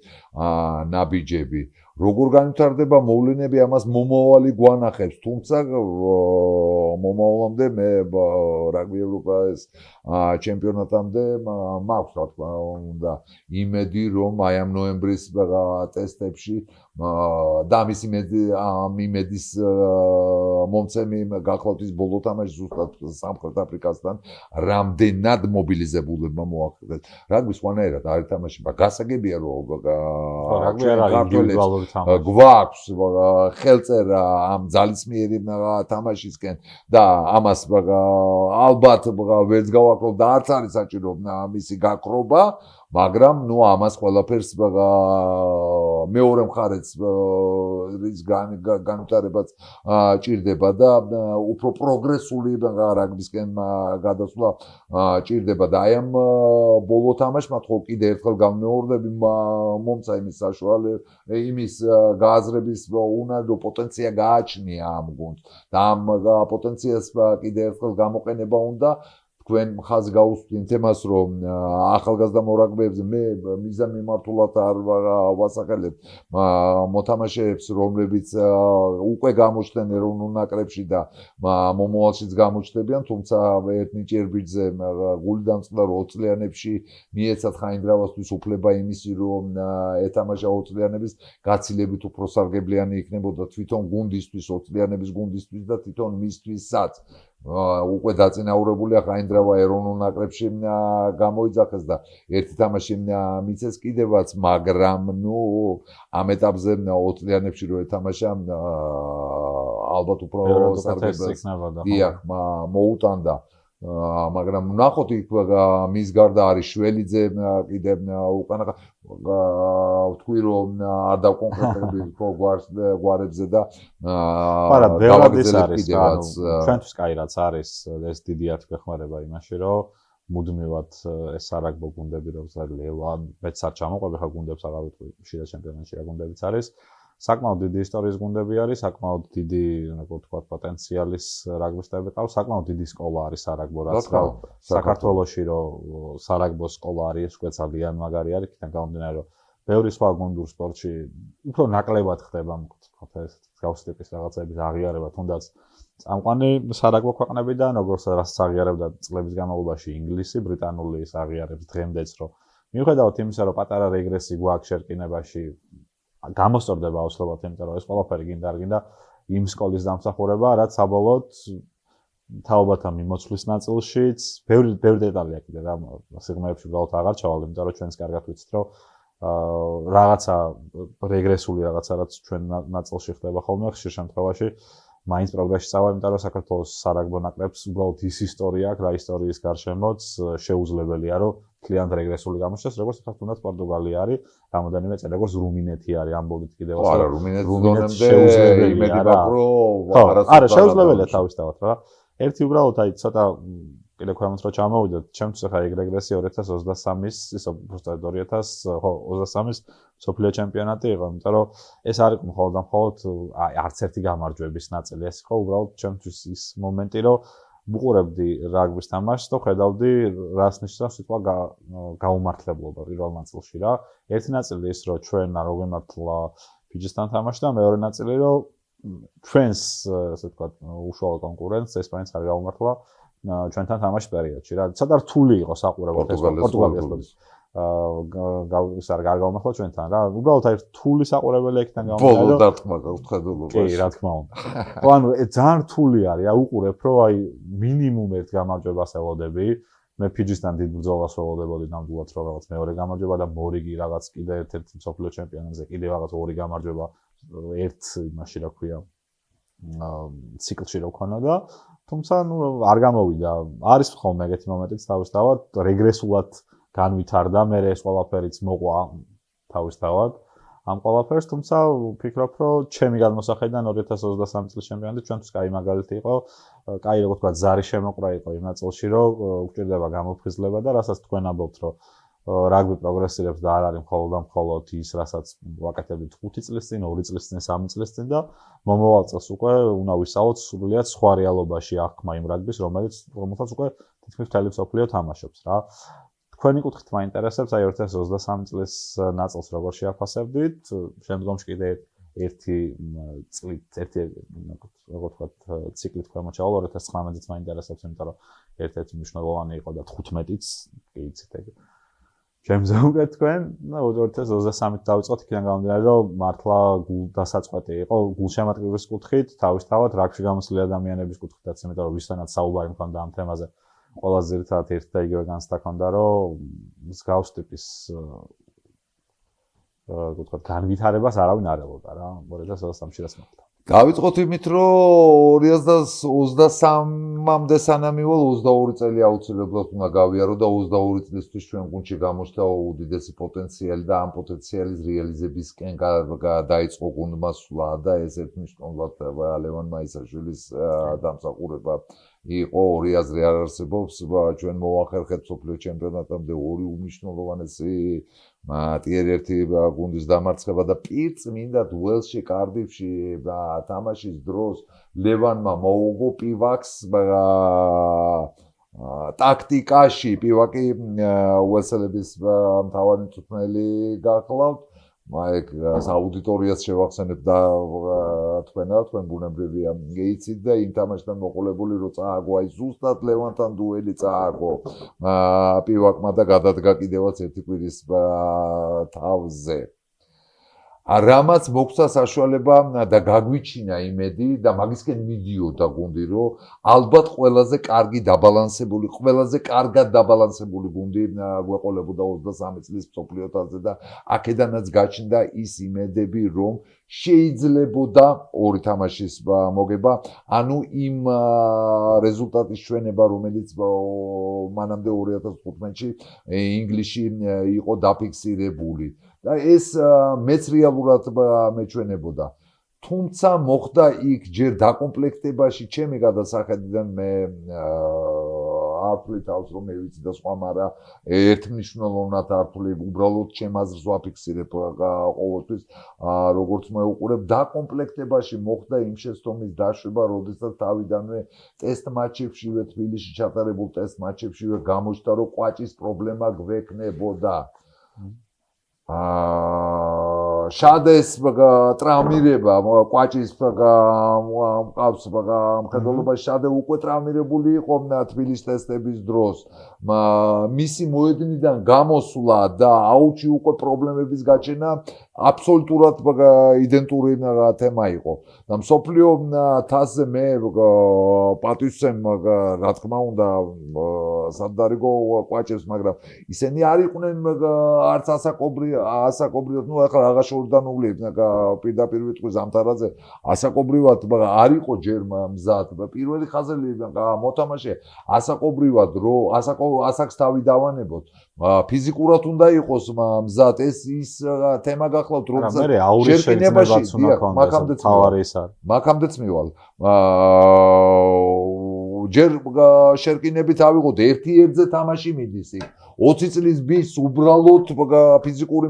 S2: ნაბიჯები. როგორ განვითარდება მოვლენები, ამას მომავალი გვანახებს, თუმცა მომავალამდე მე რაგბი ევროპის ჩემპიონატამდე მაქვს რა თქმა უნდა იმედი, რომ აი ამ ნოემბრის ტესტებში და ამის იმედის მომცემი გახლავთ ის ბოლო თამაში ზუსტად სამხრეთ აფრიკასთან რამდენად მობილიზებულებმა მოახერხეს. რაგბი სხვანაირად არ ითამაშება. გასაგებია რომ
S1: რაგბი არ არის ინდივიდუალური
S2: გვაქვს ხელწერა ამ ძალისმიერი თამაშისკენ და ამას ალბათ ვერც გავაკრობ და არც არის საჭირო მისი გაქრობა, მაგრამ ნუ ამას ყველაფერს მეორე მხარეც რის განვითარებაც ჭირდება და უფრო პროგრესული რაგბისკენ გადასვლა ჭირდება და აი ამ ბოლო თამაშმა ხო კიდე ერთხელ გამეორდები მომცა იმის საშუალება იმის გააზრების უნარდო პოტენცია გააჩნია ამ გუნდს და ამ პოტენციას კიდე ერთხელ გამოყენება უნდა. თქვენ ხაზს გაუსვით იმას, რომ ახალგაზრდა მორაგბეებზე მე მიზანმიმართულად არ ვასახელებ მოთამაშეებს, რომლებიც უკვე გამოჩნდნენ ეროვნულ ნაკრებში და მომავალშიც გამოჩნდებიან, თუმცა ერთ ნიჭიერბიჯზე გული დამწყდა 20 წლიანებში მიეცათ ხაინდრავასთვის უფლება იმისი, რომ ეთამაშა 20 წლიანების გაცილებით უფრო სარგებლიანი იქნებოდა თვითონ გუნდისთვის, 20 წლიანების გუნდისთვის და თვითონ მისთვისაც. უკვე დაწინაურებულია ხაინდრავა ეროვნულ ნაკრებში გამოიძახეს და ერთი თამაში მიცეს კიდევაც, მაგრამ ნუ ამ ეტაპზე 20 წლიანებში რო ეთამაშა ალბათ უფრო სარგებლად მოუტანდა. მაგრამ ნახოთ იქ მის გარდა არის შველიძე კიდე უკანა ვთქვი რომ არ დავკონკრეტები ხო გვარებზე და
S1: არა ბევრად ის არის ჩვენთვის კაი რაც არის ეს დიდი ათქვეხმარება იმაში რომ მუდმივად ეს სარაგბო გუნდები როგორც ლევან მეც არ ჩამოყვები ხა გუნდებს აღარ ვთქვი შიდა ჩემპიონატში რა გუნდებიც არის საკმაოდ დიდი ისტორიის გუნდები არის, საკმაოდ დიდი, როგორ ვთქვა, პოტენციალის რაგბისტები ყავს, საკმაოდ დიდი სკოლა არის სარაგბო, რაც საქართველოში რომ სარაგბოს სკოლა არის, უკვე ძალიან მაგარი არის, იქიდან გამომდინარე, რომ ბევრი სხვა გუნდურ სპორტში უფრო ნაკლებად ხდება, ვთქვათ, ეს გავსი ტიპის რაღაცების აღიარება, თუნდაც წამყვანი სარაგბო ქვეყნებიდან, როგორც რაც აღიარებდა წლების განმავლობაში ინგლისი, ბრიტანული ის აღიარებს დღემდეც, რომ მიუხედავად იმისა, რომ პატარა რეგრესი გვაქვს შერკინებაში გამოსწორდება აუცილებლად, იმიტომ რომ ეს ყველაფერი გინდა არ გინდა იმ სკოლის დამსახურება, რაც საბოლოოდ თაობათა მიმოცვლის ნაწილშიც ბევრი დეტალია კიდე რა სიღრმეებში უბრალოდ აღარ ჩავალ, იმიტომ რომ ჩვენს კარგად ვიცით, რომ რაღაცა რეგრესული რაღაცა რაც ჩვენ ნაწილში ხდება ხოლმე, ხშირ შემთხვევაში მაინც პროგრესში წავა, იმიტომ რომ საქართველოს სარაგბო ნაკრებს უბრალოდ ის ისტორია აქვს, რა ისტორიის გარშემოც შეუძლებელია, რომ მთლიანად რეგრესული გამოჩნდეს, როგორც თქვა თუნდაც პორტუგალია არის, რამოდენიმე წელი, როგორც რუმინეთი არის, ამბობთ კიდევ ასე.
S2: არა, რუმინეთი შეუძლებელია რა.
S1: არა, შეუძლებელია თავისთავად რა. ერთი უბრალოდ აი ცოტა კიდე ქვემოთ რო ჩამოვიდეთ, ჩემთვის ახლა ეგ რეგრესია 2023-ის, ისო უბრალოდ 2023-ის სოფლიო ჩემპიონატი იყო, იმიტომ რომ ეს არ იყო მხოლოდ და მხოლოდ აი არც ერთი გამარჯვების ნაწილი, ეს იყო უბრალოდ ჩემთვის ის მომენტი, რომ ვუყურებდი რაგბის თამაშს და ხედავდი რას ნიშნავს სიტყვა გაუმართლებლობა პირველ ნაწილში რა. ერთი ნაწილი ის რომ ჩვენ არ ვიმართლა ფიჯისთან თამაში და მეორე ნაწილი რომ ჩვენს ასე ვთქვათ უშუალო კონკურენტს ესპანეთს არ გაუმართლა ჩვენთან თამაშის პერიოდში რა. ცოტა რთული იყო საყურებლად პორტუგალიას ის არ გაუმართლა ჩვენთან რა. უბრალოდ აი რთული საყურებელი იქიდან გამომდინარე.
S2: ბოლო დარტყმა გაუხედელობაში.
S1: კი, რა თქმა უნდა. ხო, ანუ ძალიან რთული არის, აი უყურებ, რომ აი მინიმუმ ერთ გამარჯვებას ელოდები. მე ფიჯისთან დიდ ბრძოლას ველოდებოდი ნამდვილად, რომ რაღაც მეორე გამარჯვება და მორიგი რაღაც კიდე ერთ-ერთი მსოფლიო ჩემპიონატზე კიდე რაღაც ორი გამარჯვება ერთ იმაში რა ქვია. ციკლში რო ქონოდა, თუმცა არ გამოვიდა. არის ხოლმე ეგეთი მომენტიც თავისთავად რეგრესულად განვითარდა, მე ეს ყველაფერიც მოყვა თავისთავად ამ ყველაფერს, თუმცა ვფიქრობ, რომ ჩემი გადმოსახედიდან 2023 წლის ჩემპიონატი ჩვენთვის კაი მაგალითი იყო, კაი როგორ თქვა, ზარი შემოყრა იყო იმ ნაწილში, რომ უჭირდება გამოფხიზლება და რასაც თქვენ ამბობთ, რომ რაგბი პროგრესირებს და არ არის მხოლოდ ის, რასაც ვაკეთებთ 5 წლის წინ, 2 წლის წინ, 3 წლის წინ და მომავალ წელს უკვე უნდა ვისაუბროთ სრულიად სხვა რეალობაში აღქმა იმ რაგბის, რომელსაც უკვე თითქმის მთელი მსოფლიო თამაშობს რა. თქვენი კუთხით მაინტერესებს აი 2023 წლის ნაწილს როგორ შეაფასებდით, შემდგომში კიდე ერთი როგორ თქვა ციკლით ქვემოჩავალ 2019-იც მაინტერესებს, იმიტომ რომ ერთ-ერთი მნიშვნელოვანი იყო და 15-იც კი იცით ეგ. ჩემზე უკვე თქვენ 2023-ით დავიწყოთ იქიდან გამომდინარე, რომ მართლა გულდასაწყვეტი იყო გულშემატკივრის კუთხით, თავისთავად რაგბში გამოცდილი ადამიანების კუთხითაც, იმიტომ რომ ვისთანაც საუბარი მქონდა ამ თემაზე. ყველაზე ძირითადად ერთ და იგივე განცდა ჰქონდა, რომ მსგავს ტიპის როგორ ვთქვათ, განვითარებას არავინ არ ელოდა რა 2023-ში რაც მოხდა.
S2: დავიწყოთ იმით, რომ 2023-მამდე სანამ ივალ 22 წელი აუცილებლად უნდა გავიარო და 22 წლისთვის ჩვენ გუნდში გამოჩნდა უდიდესი პოტენციალი და ამ პოტენციალის რეალიზებისკენ დაიწყო გუნდმა სვლა და ეს ერთნიშნულად ლევან მაისაშვილის დამსახურება იყო. ორი აზრი არ არსებობს, ჩვენ მოვახერხეთ მსოფლიო ჩემპიონატამდე ორი უმნიშვნელოვანესი მატიერი ერთი გუნდის დამარცხება და პირწმინდად ველსში, კარდიფში თამაშის დროს ლევანმა მოუგო პივაკს ტაქტიკაში. პივაკი ველსელების მთავარი მწვრთნელი გახლავთ. ეგ აუდიტორიას შევახსენებ და თქვენ ბუნებრივია იცით და იმ თამაშთან მოყოლებული რო წააგო აი ზუსტად ლევანთან დუელი წააგო პივაკმა და გადადგა კიდევაც ერთი კვირის თავზე. რამაც მოგვცა საშუალება და გაგვიჩინა იმედი და მაგისკენ მიდიოდა გუნდი, რომ ალბათ ყველაზე კარგი დაბალანსებული, ყველაზე კარგად დაბალანსებული გუნდი გვეყოლებოდა 23 წლის მსოფლიო თასზე და აქედანაც გაჩნდა ის იმედები, რომ შეიძლებოდა ორი თამაშის მოგება, ანუ იმ რეზულტატის ჩვენება, რომელიც მანამდე 2015-ში ინგლისში იყო დაფიქსირებული. და ეს მეც რეალურად მეჩვენებოდა. თუმცა მოხდა იქ ჯერ დაკომპლექტებაში ჩემი გადასახედიდან მე არ ვთვლი თავს რომ მე ვიცი და სხვა, მაგრამ ერთმნიშვნელოვნად არ ვთვლი, უბრალოდ ჩემ აზრს ვაფიქსირებ ყოველთვის, როგორც მე უყურებ, დაკომპლექტებაში მოხდა იმ შეცდომის დაშვება, როდესაც თავიდანვე ტესტ მატჩებშივე თბილისში ჩატარებულ ტესტ მატჩებშივე გამოჩნდა, რომ ყვაჭის პრობლემა გვექნებოდა. შადეს ტრაუმირება ყვაჭის მყავს მხედველობაში შადე უკვე ტრაუმირებული იყო თბილისის ტესტების დროს. მისი მოედნიდან გამოსვლა და აუჩი უკვე პრობლემების გაჩენა აბსოლუტურად იდენტური თემა იყო. და მსოფლიო თასზე მე პატივსცემ რა თქმა უნდა სადარიგო ყვაჭებს, მაგრამ ისინი არ იყვნენ არც ასაკობრივად, ნუ ახლა რაღა შორდანული პირდაპირ ვიტყვი ზამთარაძე, ასაკობრივად არ იყო ჯერ მზად. პირველი ხაზელი მოთამაშე ასაკობრივად რო ასაკს თავი დავანებოთ, ფიზიკურად უნდა იყოს მზად. ეს ის თემა გახლავთ, როცა შერკინებაში მაქამდეც მივალ. ჯერ შერკინებით ავიღოთ, ერთი-ერთზე თამაში მიდის იქ. 20 წლის ბიჭს უბრალოდ ფიზიკური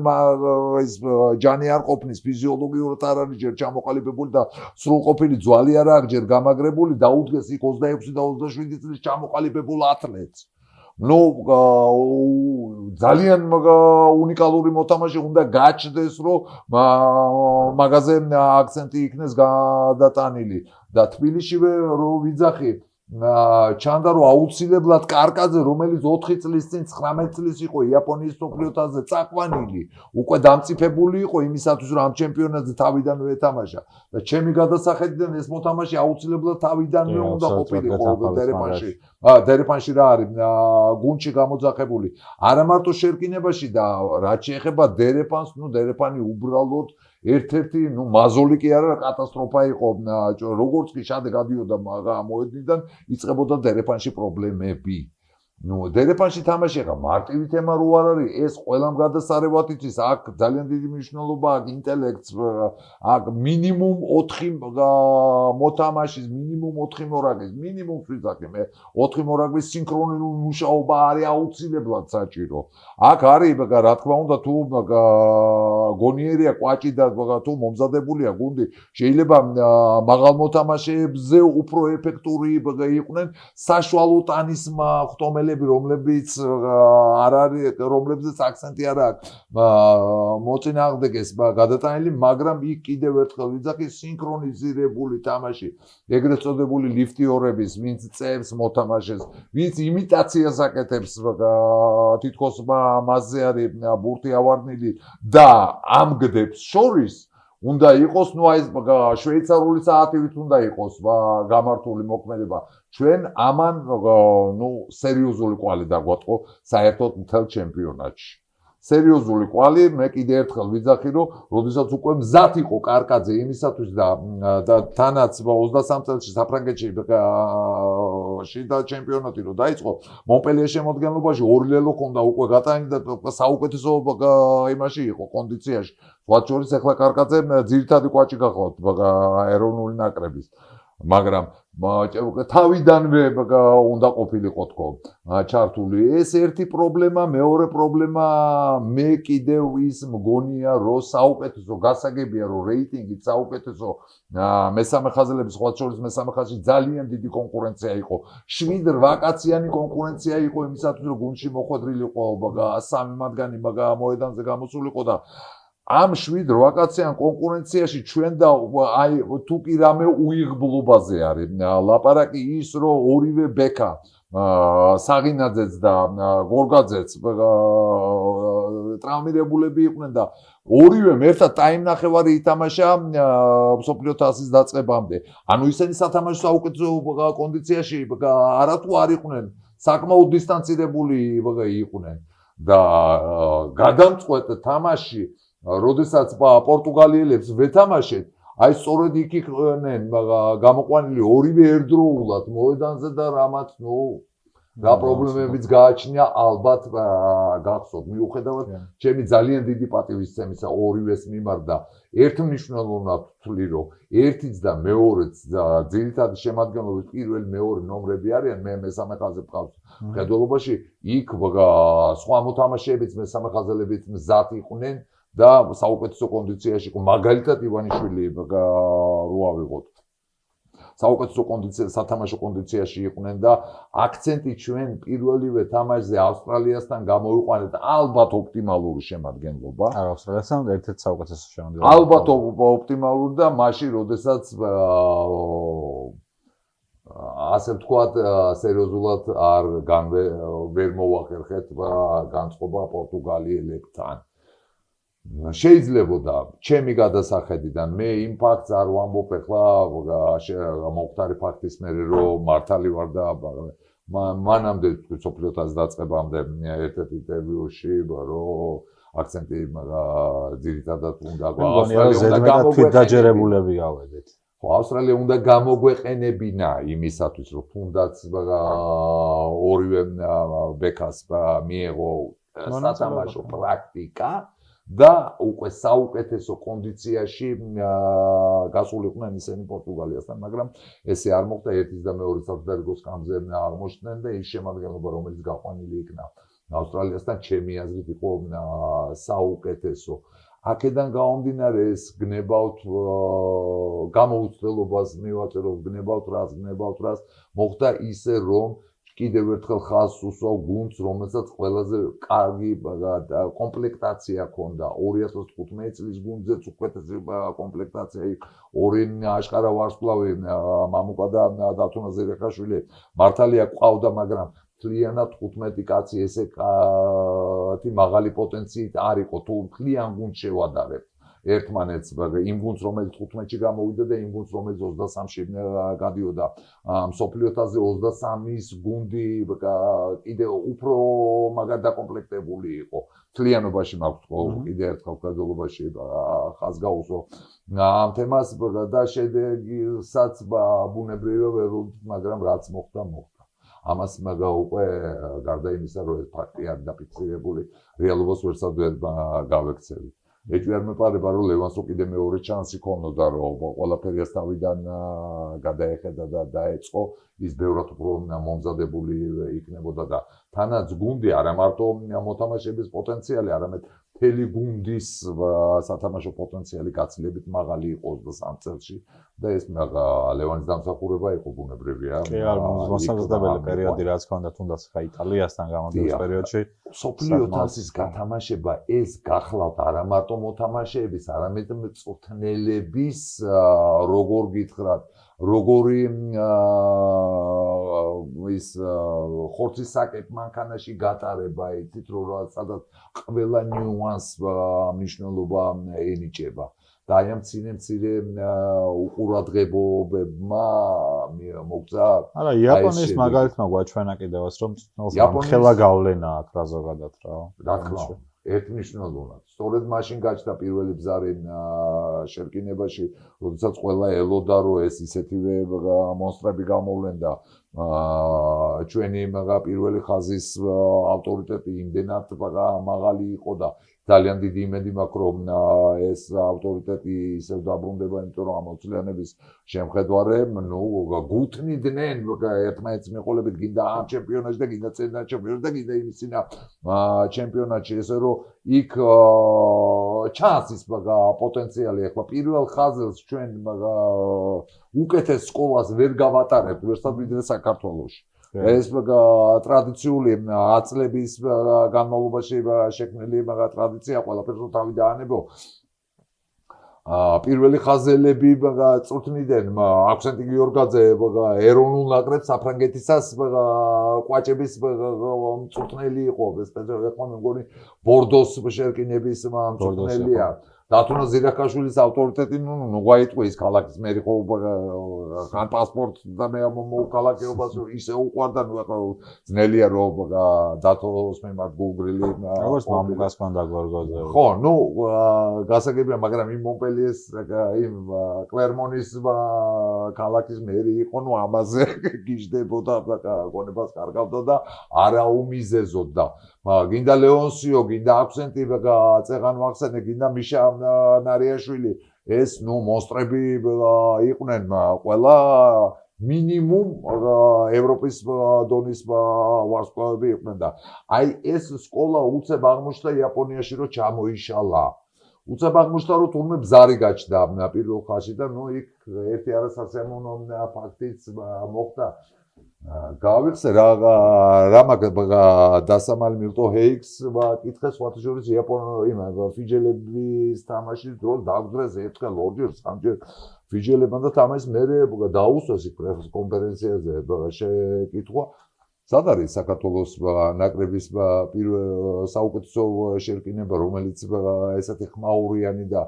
S2: ჯანი არ ყოფნის, ფიზიოლოგიურად არ არის ჯერ ჩამოყალიბებული და სრულყოფილი ძვალი არ აქვს ჯერ გამაგრებული, დაუდგეს იქ 26 და 27 წლის ჩამოყალიბებულ ათლეტს. ნუ ძალიან უნიკალური მოთამაშე უნდა გაჩნდეს, რომ მაგაზე აქცენტი იქნეს გადატანილი და თბილისშივე რო ვიძახი ჩანდა რომ აუცილებლად კარკაძე, რომელიც 4 წლის წინ 19 წლის იყო იაპონიის მსოფლიო თასზე წაყვანილი, უკვე დამწიფებული იყო იმისათვის, რომ ამ ჩემპიონატზე თავიდანვე ეთამაშა და ჩემი გადასახედიდან ეს მოთამაშე აუცილებლად თავიდანვე უნდა ყოფილიყო დერეპანში. დერეფანში რა არის გუნდში გამოძახებული არა მარტო შერკინებაში და რაც შეეხება დერეფანს დერეფანი უბრალოდ ერთ-ერთი მაზოლი კი არა კატასტროფა იყო როგორც კი შადე გადიოდა მოედნიდან იწყებოდა დერეფანში პრობლემები დერეფანში თამაში ახლა მარტივი თემა რო არ არის ეს ყველამ გადასარევად იცის აქ ძალიან დიდი მნიშვნელობა აქვს ინტელექტს აქ მინიმუმ 4 მოთამაშის მინიმუმ 4 მორაგის მინიმუმ ვიზაკი მე 4 მორაგის სინქრონული მუშაობა არის აუცილებლად საჭირო აქ არის რა თქმა უნდა თუ გონიერია კვაჭი და თუ მომზადებულია გუნდი შეიძლება მაღალ მოთამაშეებზე უფრო ეფექტური იყვნენ საშუალო ტანის ხტომელები რომლებიც არ არის რომლებზეც აქცენტი არ აქვს მოწინააღმდეგეს გადატანილი მაგრამ იქ კიდევ ერთხელ ვიძახი სინქრონიზირებული თამაში ეგრეთ წოდებული ლიფტიორების ვინც წერს მოთამაშეს ვინც იმიტაციას აკეთებს თითქოს მასზე არის ბურთი ავარდნილი და ამგდებს შორის უნდა იყოს აი ეს შვეიცარიული საათივით უნდა იყოს გამართული მოქმედება ჩვენ ამან სერიოზული კვალი დაგვატყო საერთოდ მთელ ჩემპიონატში სერიოზული კვალი მე კიდე ერთხელ ვიძახი რომ როდესაც უკვე მზად იყო კარკაძე იმისათვის და თანაც 23 წელს საფრანგეთში შიდა ჩემპიონატი რო დაიწყო მონპელიეს შემოდგენლობაში ორი ლელო ქონდა უკვე გატანილი და საუკეთესო იმაში იყო კონდიციაში სხვა შორის ახლა კარკაძე ძირითადი კვაჭი გახავთ ეროვნული ნაკრების მაგრამ თავიდანვე უნდა ყოფილიყო თქო ჩართული ეს ერთი პრობლემა მეორე პრობლემა მე კიდევ ის მგონია რომ საუკეთესო გასაგებია რომ რეიტინგით საუკეთესო მესამე ხაზელების სხვა შორის მესამე ხაზში ძალიან დიდი კონკურენცია იყო 7-8 კაციანი კონკურენცია იყო იმისათვის რომ გუნდში მოხვედრილიყო სამი მათგანი მოედანზე გამოსულიყო და ამ 7-8 კაციან კონკურენციაში ჩვენ და აი თუ კი რამე უიღბლობაზე არის ლაპარაკი ის რომ ორივე ბექა საღინაძეც და გორგაძეც ტრავმირებულები იყვნენ და ორივემ ერთად ტაიმნახევარი ითამაშა მსოფლიო თასის დაწყებამდე ანუ ისინი სათამაშო საუკეთესო კონდიციაში არათუ არ იყვნენ საკმაოდ დისტანცირებული იყვნენ და გადამწყვეტ თამაში როდესაც პორტუგალიელებს ვეთამაშეთ აი სწორედ იქ იყვნენ გამოყვანილი ორივე ერთდროულად მოედანზე და რამაც რა პრობლემებიც გააჩნია ალბათ გახსოვთ მიუხედავად ჩემი ძალიან დიდი პატივისცემისა ორივეს მიმართ და ერთმნიშვნელოვნად ვთვლი რომ ერთიც და მეორეც ძირითადი შემადგენლობის პირველი მეორე ნომრები არიან მე მესამე ხაზზე ვყავს მხედველობაში იქ სხვა მოთამაშეებიც მესამე ხაზელებიც მზად იყვნენ და საუკეთესო კონდიციაში იყო მაგალითად ივანიშვილი რო ავიღოთ საუკეთესო კონდიციაში სათამაშო კონდიციაში იყვნენ და აქცენტი ჩვენ პირველივე თამაშზე ავსტრალიასთან გამოვიყვანეთ ალბათ ოპტიმალური შემადგენლობა
S1: ავსტრალიასთან ერთ-ერთი საუკეთესო შემადგენლობა
S2: ალბათ ოპტიმალური და მაშინ როდესაც ასე ვთქვათ სერიოზულად არ ვერ მოვახერხეთ განწყობა პორტუგალიელებთან შეიძლება ჩემი გადასახედიდან მე იმ ფაქტს არ ვამბობ ახლა მომხდარი ფაქტის მერე რომ მართალი ვარ და მანამდე სოფლიო თასის დაწყებამდე ერთ-ერთ ინტერვიუში რომ აქცენტი ძირითადად უნდა
S1: თვითდაჯერებულები გავედით
S2: ავსტრალია უნდა გამოგვეყენებინა იმისათვის რომ თუნდაც ორივე ბექას მიეღო სათამაშო პრაქტიკა და უკვე საუკეთესო კონდიციაში გასულიყვნენ ისინი პორტუგალიასთან, მაგრამ ესე არ მოხდა ერთის და მეორის საფრანგეთის კამზე აღმოჩნდნენ და ის შემადგენლობა რომელიც გაყვანილი იქნა ავსტრალიასთან ჩემი აზრით იყო საუკეთესო. აქედან გამომდინარე ეს გნებავთ გამოუცდელობას მივაწეროთ გნებავთ რას მოხდა ისე რომ კიდევ ერთხელ ხაზს უსვავ გუნდს, რომელსაც ყველაზე კარგი კომპლექტაცია ჰქონდა. 2015 წლის გუნდზეც უკეთესი კომპლექტაცია იყო. ორი აშკარა ვარსკვლავი მამუკა და დათუნა ზერეხაშვილი მართალია ყავდა, მაგრამ მთლიანად 15 კაცი ესე მაღალი პოტენციით არ იყო. თუ მთლიან გუნდს შევადარებთ, ერთმანეთს იმ გუნდს რომელიც 15-ში გამოვიდა და იმ გუნდს რომელიც 23-ში გადიოდა მსოფლიო თასზე 23-ის გუნდი კიდე უფრო მაგარ დაკომპლექტებული იყო თლიანობაში მაქვს კიდე ერთხელ კრძალობაში ხაზს გაუსვა ამ თემას და შედეგსაც ბუნებრივია ვერ მაგრამ რაც მოხდა ამას მაგა უკვე გარდა იმისა რომ ეს ფაქტი არ დაფიქსირებული რეალობას ვერცად ვერ გავექცევი ეჭვი არ მეპარება რომ ლევანსო კიდე მეორე ჩანსი ქონოდა რომ ყველაფერი ეს თავიდან გადაეხედა და დაეწყო ის ბევრად უფრო მომზადებული იქნებოდა და თანაც გუნდი არა მარტო მოთამაშეების პოტენციალი არამედ მთელი გუნდის სათამაშო პოტენციალი გაცილებით მაღალი იყოს და სამ წელში და ეს ლევანის დამსახურება იყო ბუნებრივია.
S1: კი, არ მოსამზადებელი პერიოდი რაც ჰქონდა თუნდაც ხა იტალიასთან გამოდიოს პერიოდში
S2: მსოფლიო თასის გათამაშება ეს გახლავთ არა მარტო მოთამაშეების, არამედ მწვრთნელების როგორ გითხრათ, როგორი ის ხორცის საკეთ მანქანაში გატარება, იცით რომ სადაც ყველა ნიუანს მნიშვნელობა ენიჭება. და აი ამ მცირე უყურადღებობებმა მოგწა
S1: არა იაპონიის მაგალითმა გვაჩვენა კიდევაც რომ ხელა გავლენა აქვს რა ზოგადად
S2: რა თქმა უნდა ერთმნიშვნელოვნად სწორედ მაშინ გაჩნდა პირველი ბზარი შერკინებაში როდესაც ყველა ელოდა რომ ეს ისეთივე მონსტრები გამოვლენ და ჩვენი პირველი ხაზის ავტორიტეტი იმდენად მაღალი იყო და ძალიან დიდი იმედი მაქვს რომ ეს ავტორიტეტი ისევ დაბრუნდება იმიტომ რომ ამოცლიანების შემხედვარემ გუთნიდნენ ერთმანეთს მიყოლებით გინდა ამ ჩემპიონატში და გინდა წინა ჩემპიონატში და გინდა იმის წინა ჩემპიონატში ესე რომ იქ ჩანს ის პოტენციალი ახლა პირველ ხაზს ჩვენ უკეთეს სკოლას ვერ გავატარებთ ვერცად ვიდრე საქართველოში ეს ტრადიციული აწლების განმავლობაში შექმნილი ტრადიცია ყველაფერს თავი დაანებო პირველი ხაზელები წვრთნიდნენ აქვსენტი გიორგაძე ეროვნულ ნაკრებს საფრანგეთისას კვაჭების მწვრთნელი იყო სპეციალურად ეხლა მე მგონი ბორდოს შერკინების მწვრთნელია დათუნა ზირაქაშვილის ავტორიტეტი ნუ გაიტყვი ის ქალაქის მერი ხო ან პასპორტ და მე მოვქალაქეობას ისე უყვარდა ნუ ახლა ძნელია რომ დათოს მიმართ გულგრილი
S1: როგორც მამუკას კონდა გორგოზე
S2: ხო ნუ გასაგებია მაგრამ იმ მონპელიეს იმ კლერმონის ქალაქის მერი იყო ნუ ამაზე გიждდებოდა გონებას კარგავდა და არა უმიზეზოდა გინდა ლეონსიო გინდა აქვსენტი წეღან ვახსენე გინდა მიშა ნარიაშვილი ეს ნუ მონსტრები იყვნენ ყველა მინიმუმ ევროპის დონის ვარსკვლავები იყვნენ და აი ეს სკოლა უცებ აღმოჩნდა იაპონიაში რომ ჩამოიშალა უცებ აღმოჩნდა რომ თურმე ბზარი გაჩნდა პირველ ხაზში და ნუ იქ ერთი არასასიამოვნო ფაქტიც მოხდა გავიხსე რა დასამალი მილტო ჰეიქს კითხეს სხვათა შორის ფიჯელების თამაშის დროს დაგვძრეს ერთხელ ორჯერ სამჯერ ფიჯელებმა და თამაშის მერე დაუსვეს იქ პრეს კონფერენციაზე შეკითხვა სად არის საქართველოს ნაკრების საუკეთესო შერკინება რომელიც ესეთი ხმაურიანი და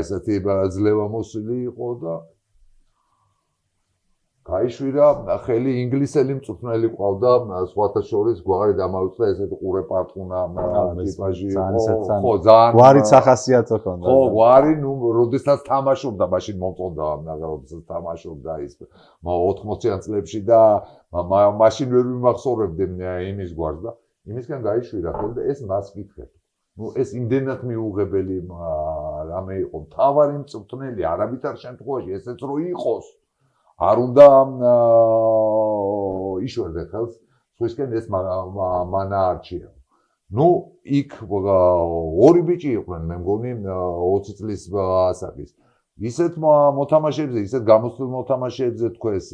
S2: ესეთი ძლევამოსილი იყო და გაიშვირა ხელი ინგლისელი მწვრთნელი ყავდა სხვათა შორის გვარი დამავიწყდა ესეთი ყურე პარტყუნა ტიპაჟი ხო ძალიან
S1: გვარიც ახასიათო ქონდა
S2: ხო გვარი ნუ როდესაც თამაშობდა მაშინ მომწონდა როდესაც თამაშობდა ის 80-იან წლებში და მაშინ ვერ ვიმახსოვრებდი იმის გვარს და იმისგან გაიშვირა ხელი და ეს მას გითხეთ ნუ ეს იმდენად მიუღებელი რამე იყო მთავარი მწვრთნელი არავითარ შემთხვევაში ესეც რო იყოს არ უნდა იშვერდე ხელს სხვისკენ ეს მანა არჩია. ნუ იქ ორი ბიჭი იყვნენ მე მგონი 20 წლის ასაკის. ისეთ მოთამაშეებზე, ისეთ გამოსულ მოთამაშეებზე თქვეს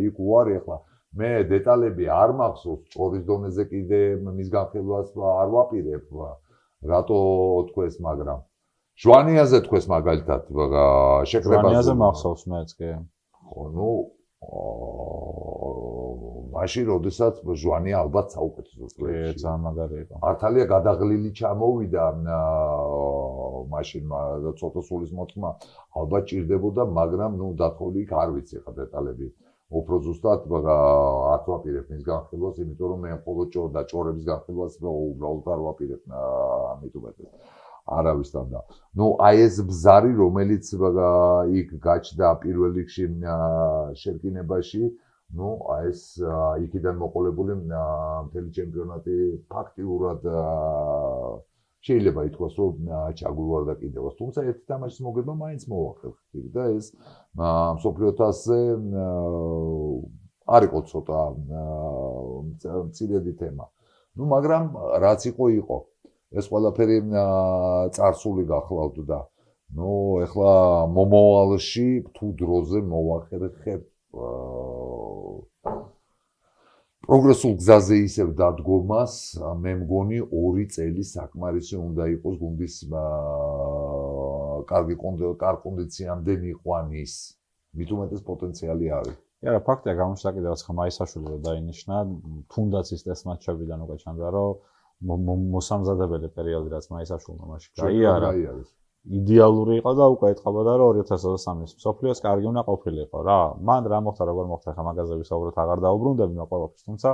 S2: იქ უარი ახლა მე დეტალები არ მახსოვს ჭორის დონეზე კიდე მის განხილვას არ ვაპირებ რატო თქვეს მაგრამ ჟვანიაზე თქვეს მაგალითად შეკრებაზე
S1: ჟვანიაზე მახსოვს მეც კი
S2: ხო ნუ მაშინ როდესაც ჟვანი ალბათ საუკეთესო
S1: კი, ძალიან მაგარი იყო.
S2: მართალია გადაღლილი ჩამოვიდა მაშინ ცოტა სულის მოთქმა ალბათ ჭირდებოდა, მაგრამ ნუ დათხოვილი იქ არ ვიცი ხა დეტალები. უფრო ზუსტად არ ვაპირებ მის განხილვას, იმიტომ რომ მე მხოლოდ ჭორების განხილვას უბრალოდ არ ვაპირებ ამით უმეტეს. არავისთან და ნუ აი ეს ბზარი რომელიც იქ გაჩნდა პირველ რიგში შერკინებაში ნუ აი ეს იქიდან მოყოლებული მთელი ჩემპიონატი ფაქტიურად შეიძლება ითქვას რომ ჩაგვივარდა კიდევაც თუმცა ერთი თამაშის მოგება მაინც მოვახერხეთ და ეს მსოფლიო თასზე არ იყო ცოტა მცირედი თემა ნუ მაგრამ რაც იყო ეს ყველაფერი წარსული გახლავთ და ნუ ეხლა მომავალში თუ დროზე მოვახერხებთ პროგრესულ გზაზე ისევ დადგომას მე მგონი 2 წელი საკმარისი უნდა იყოს გუნდის კარგი კონდიციამდე მიყვანის მით უმეტეს პოტენციალი არის
S1: კი არა ფაქტია გამოჩნდა კიდევაც ხა მაისაშვილი დაინიშნა თუნდაც ის ტესტ მატჩებიდან უკვე ჩანდა რომ მოსამზადებელი პერიოდი რაც მაისაშვილმა მაშინ გაიარა იდეალური იყო და უკვე ეთყობოდა რომ 2023 მსოფლიოს კარგი უნდა ყოფილიყო რა მან რა მოხდა როგორ მოხდა ხა მაგაზე ვისაუბროთ აღარ დაუბრუნდები მე ყველაფერს თუმცა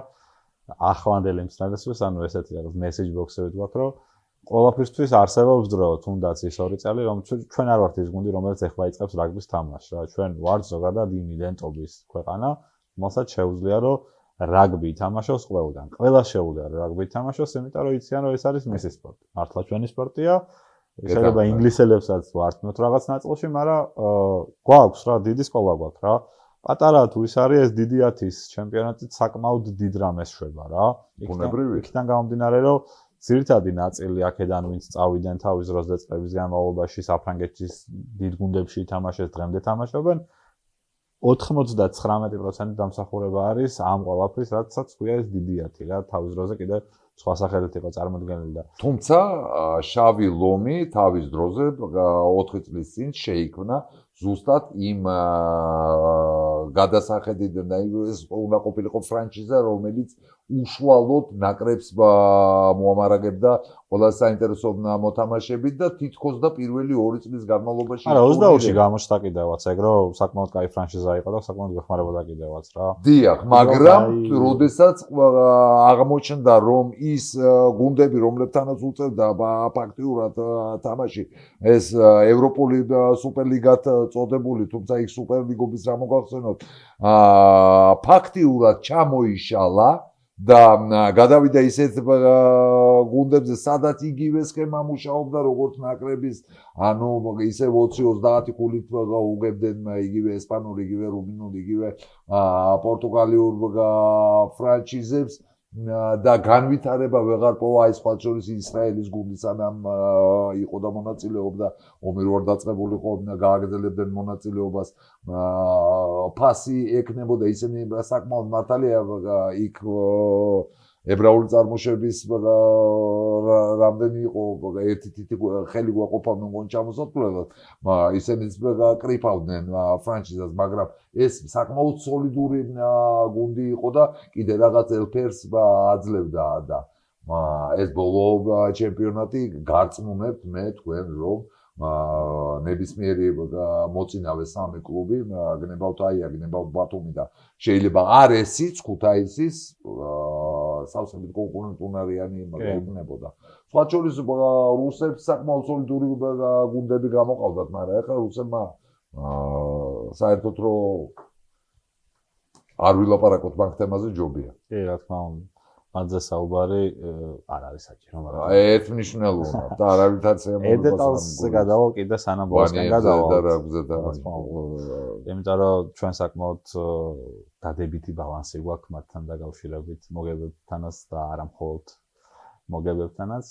S1: ახლანდელი მსწრებისთვის ანუ ესეთი რაღაც მესეჯ ბოქსები გვაქვს რომ ყველაფერთვის არსებობს დრო თუნდაც ის 2 წელი რომ ჩვენ არ ვართ ის გუნდი რომელიც ეხლა იწყებს რაგბის თამაშს რა ჩვენ ვართ ზოგადად იმ იდენტობის ქვეყანა რომელსაც შეუძლია რომ რაგბი თამაშობს ყველგან. ყველა შეუძლია რაგბი თამაშობს, იმიტომ რომ იციან რომ ეს არის მისი სპორტი. მართლა ჩვენი სპორტია. შეიძლება ინგლისელებსაც ვართმოთ რაღაც ნაწილში, მაგრამ გვაქვს რა დიდი სკოლა გვაქვს რა. პატარა თუ ის არის ეს დიდი 10-ის ჩემპიონატით საკმაოდ დიდ რამეს შვება რა. იქიდან გამომდინარე რომ ძირითადი ნაწილი აქედან ვინც წავიდნენ თავის დროს და წლების განმავლობაში საფრანგეთის დიდ გუნდებში ითამაშეს, დღემდე თამაშობენ 99% დამსახურება არის ამ ყველაფრის, რაცაც ქვია ეს დიდი 10 რა, თავის დროზე კიდე სხვა სახელით იყო წარმოდგენილი და
S2: თუმცა შავი ლომი თავის დროზე 4 წლის წინ შეიქმნა ზუსტად იმ გადასახედით და ეს უნდა ყოფილიყო ფრანჩიზა, რომელიც უშუალოდ ნაკრებს მოამარაგებდა ყველა საინტერესო მოთამაშებით და თითქოს და პირველი 2 წლის განმავლობაში
S1: არა 22-ში გამოჩნდა კიდევაც ეგ რომ საკმაოდ კაი ფრანჩიზა იყო და საკმაოდ გეხმარებოდა კიდევაც რა.
S2: დიახ, მაგრამ როდესაც აღმოჩნდა რომ ის გუნდები რომლებთანაც უწევდა ფაქტიურად თამაში ეს ევროპული სუპერლიგათ წოდებული, თუმცა იქ სუპერლიგობის რა მოგახსენოთ, ფაქტიურად ჩამოიშალა და გადავიდა ისეთ გუნდებზე, სადაც იგივე სქემა მუშაობდა, როგორც ნაკრების, ანუ ისე 20-30 ქულით უგებდნენ იგივე ესპანური, იგივე რუმინული, იგივე პორტუგალიურ ფრანჩიზებს და განვითარება ვეღარ პოვა ის სხვა შორის ისრაელის გუნდის ანამ იყო და მონაწილეობდა ომი რო არ დაწყებულიყო გააგრძელებდნენ მონაწილეობას ფასი ეკნებოდა ისინი საკმაოდ მართალია იქ ებრაული წარმოშობის რამდენი იყო ერთი თითი ხელი გვაყოფა მგონი ჩამოსათვლელად ისინიც კრიფავდნენ ფრანჩიზას მაგრამ ეს საკმაოდ სოლიდური გუნდი იყო და კიდე რაღაც ელფერს აძლევდა და ეს ბოლო ჩემპიონატი გარწმუნებთ მე თქვენ რომ ნებისმიერი მოწინავე სამი კლუბი გნებავთ აია გნებავთ ბათუმი და შეიძლება არ ესიც ქუთაისის სავსებით კონკურენტუნარიანი იქნებოდა. სხვა შორის რუსებს საკმაოდ სოლიდური გუნდები გამოყავდათ, მაგრამ ეხლა რუსებმა საერთოდ რომ არ ვილაპარაკოთ მაგ თემაზე ჯობია.
S1: კი, რა თქმა უნდა. მათზე საუბარი არ არის საჭირო, მაგრამ
S2: ერთმნიშვნელოვნად და არავითარ
S1: ედეტალზე გადავალ კიდე სანამ ბოლოსკენ გადავალ. იმიტომ რომ ჩვენ საკმაოდ დადებითი ბალანსი გვაქვს მათთან დაკავშირებით მოგებებთანაც და არა მხოლოდ მოგებებთანაც.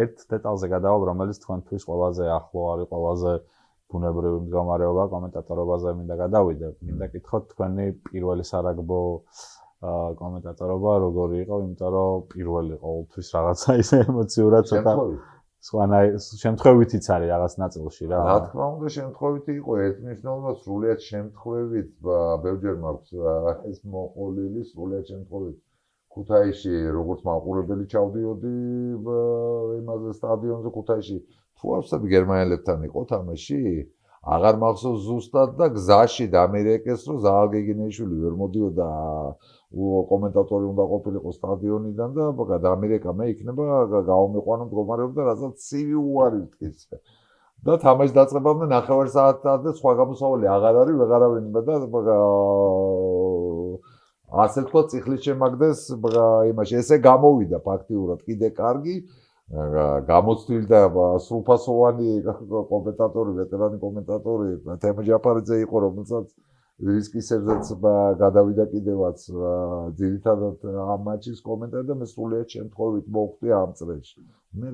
S1: ერთ დეტალზე გადავალ, რომელიც თქვენთვის ყველაზე ახლო არის, ყველაზე ბუნებრივი მდგომარეობა კომენტატორობაზე მინდა გადავიდე. მინდა კითხოთ თქვენი პირველი სარაგბო კომენტატორობა როგორი იყო, იმიტომ რომ პირველი ყოველთვის რაღაცა ისე ემოციურად ცოტა სხვანაირ შემთხვევითიც არის რაღაც ნაწილში რა.
S2: რა თქმა უნდა, შემთხვევითი იყო, ერთნიშნულობა სრულიად შემთხვევით, ბევრჯერ მაქვს ეს მოყოლილი სრულიად შემთხვევით. ქუთაისში როგორც მაყურებელი ჩავდიოდი იმაზე სტადიონზე ქუთაისში, თუ არსად გერმანელებთან იყო თამაში, აღარ მახსოვს ზუსტად და გზაში დამირეკეს, რომ ზაალ გეგინეიშვილი ვერ მოდიოდა კომენტატორი უნდა ყოფილიყო სტადიონიდან და დამირეკა მე იქნება გავამიყვანო მდგომარეობდა რასაც ცივი უარი ვტკიც და თამაში დაწყებამდე 9 საათად და სხვა გამოსავალი აღარ არის ვეღარავინ და ასე თქვა წიხლით შემაგდეს იმაში ესე გამოვიდა ფაქტიურად კიდე კარგი გამოცდილ და სრულფასოვანი კომენტატორი ვეტერანი კომენტატორი თემა ჯაფარიძე იყო რომელსაც რისკისებზეც გადავიდა კიდევაც ძირითადად ამ მატჩის კომენტარი და მე სრულიად შემთხვევით მოვხვდი ამ წრეში. მე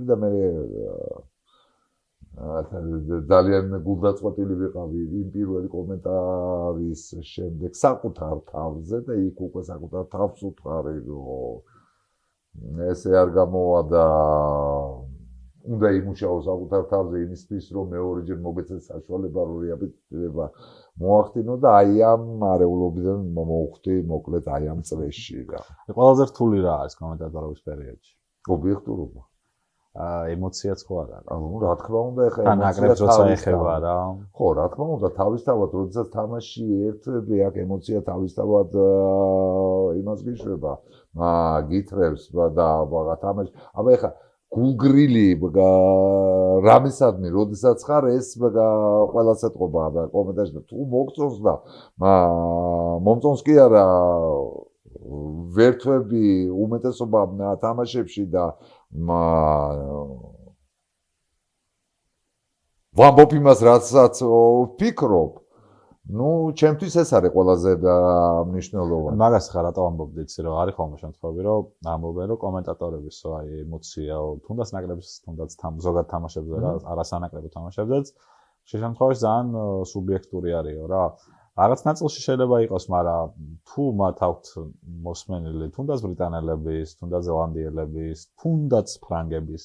S2: ძალიან გულდაწყვეტილი ვიყავი იმ პირველი კომენტარის შემდეგ საკუთარ თავზე და იქ უკვე საკუთარ თავს უთხარი რომ ესე არ გამოვა და უნდა იმუშაო საკუთარ თავზე იმისთვის რომ მეორეჯერ მოგეცეს საშუალება რომ რეაბილიტირება მოახდინო და აი ამ არეულობიდან მოვხვდი მოკლედ აი ამ წრეში რა.
S1: ყველაზე რთული რა არის კომენტატორობის პერიოდში?
S2: ობიექტურობა.
S1: ემოციაც ხო არ არის.
S2: ანუ რა თქმა უნდა ეხა
S1: ემოციაც როცა ეხება რა.
S2: ხო, რა თქმა უნდა თავისთავად როდესაც თამაში ერთვები აქ ემოცია თავისთავად იმას გიშვება, გითხრებს და თამაში. აბა ეხა გულგრილი რამისადმი, როდესაც ხარ ეს ყველას ეთყობა კომენტარში და თუ მოგწონს და მომწონს კი არა ვერთვები უმეტესობა თამაშებში და ვამბობ იმას რასაც ვფიქრობ ну, ჩემთვის ეს არის ყველაზე მნიშვნელოვანი.
S1: მაგას ხარ რატო ამბობდი, იცი რომ არის ხოლმე შემთხვევები, რომ ამბობენ რომ კომენტატორების აი ემოცია, თუნდაც ნაკრების, თუნდაც ზოგად თამაშებზე რა, არასანაკრებო თამაშებზეც, შემთხვევაში ძალიან სუბიექტური არისო რა. რაღაც ნაწილში შეიძლება იყოს, მაგრამ თუ მათ აქვთ მოსმენილი, თუნდაც ბრიტანელების, თუნდაც ზელანდიელების, თუნდაც ფრანგების,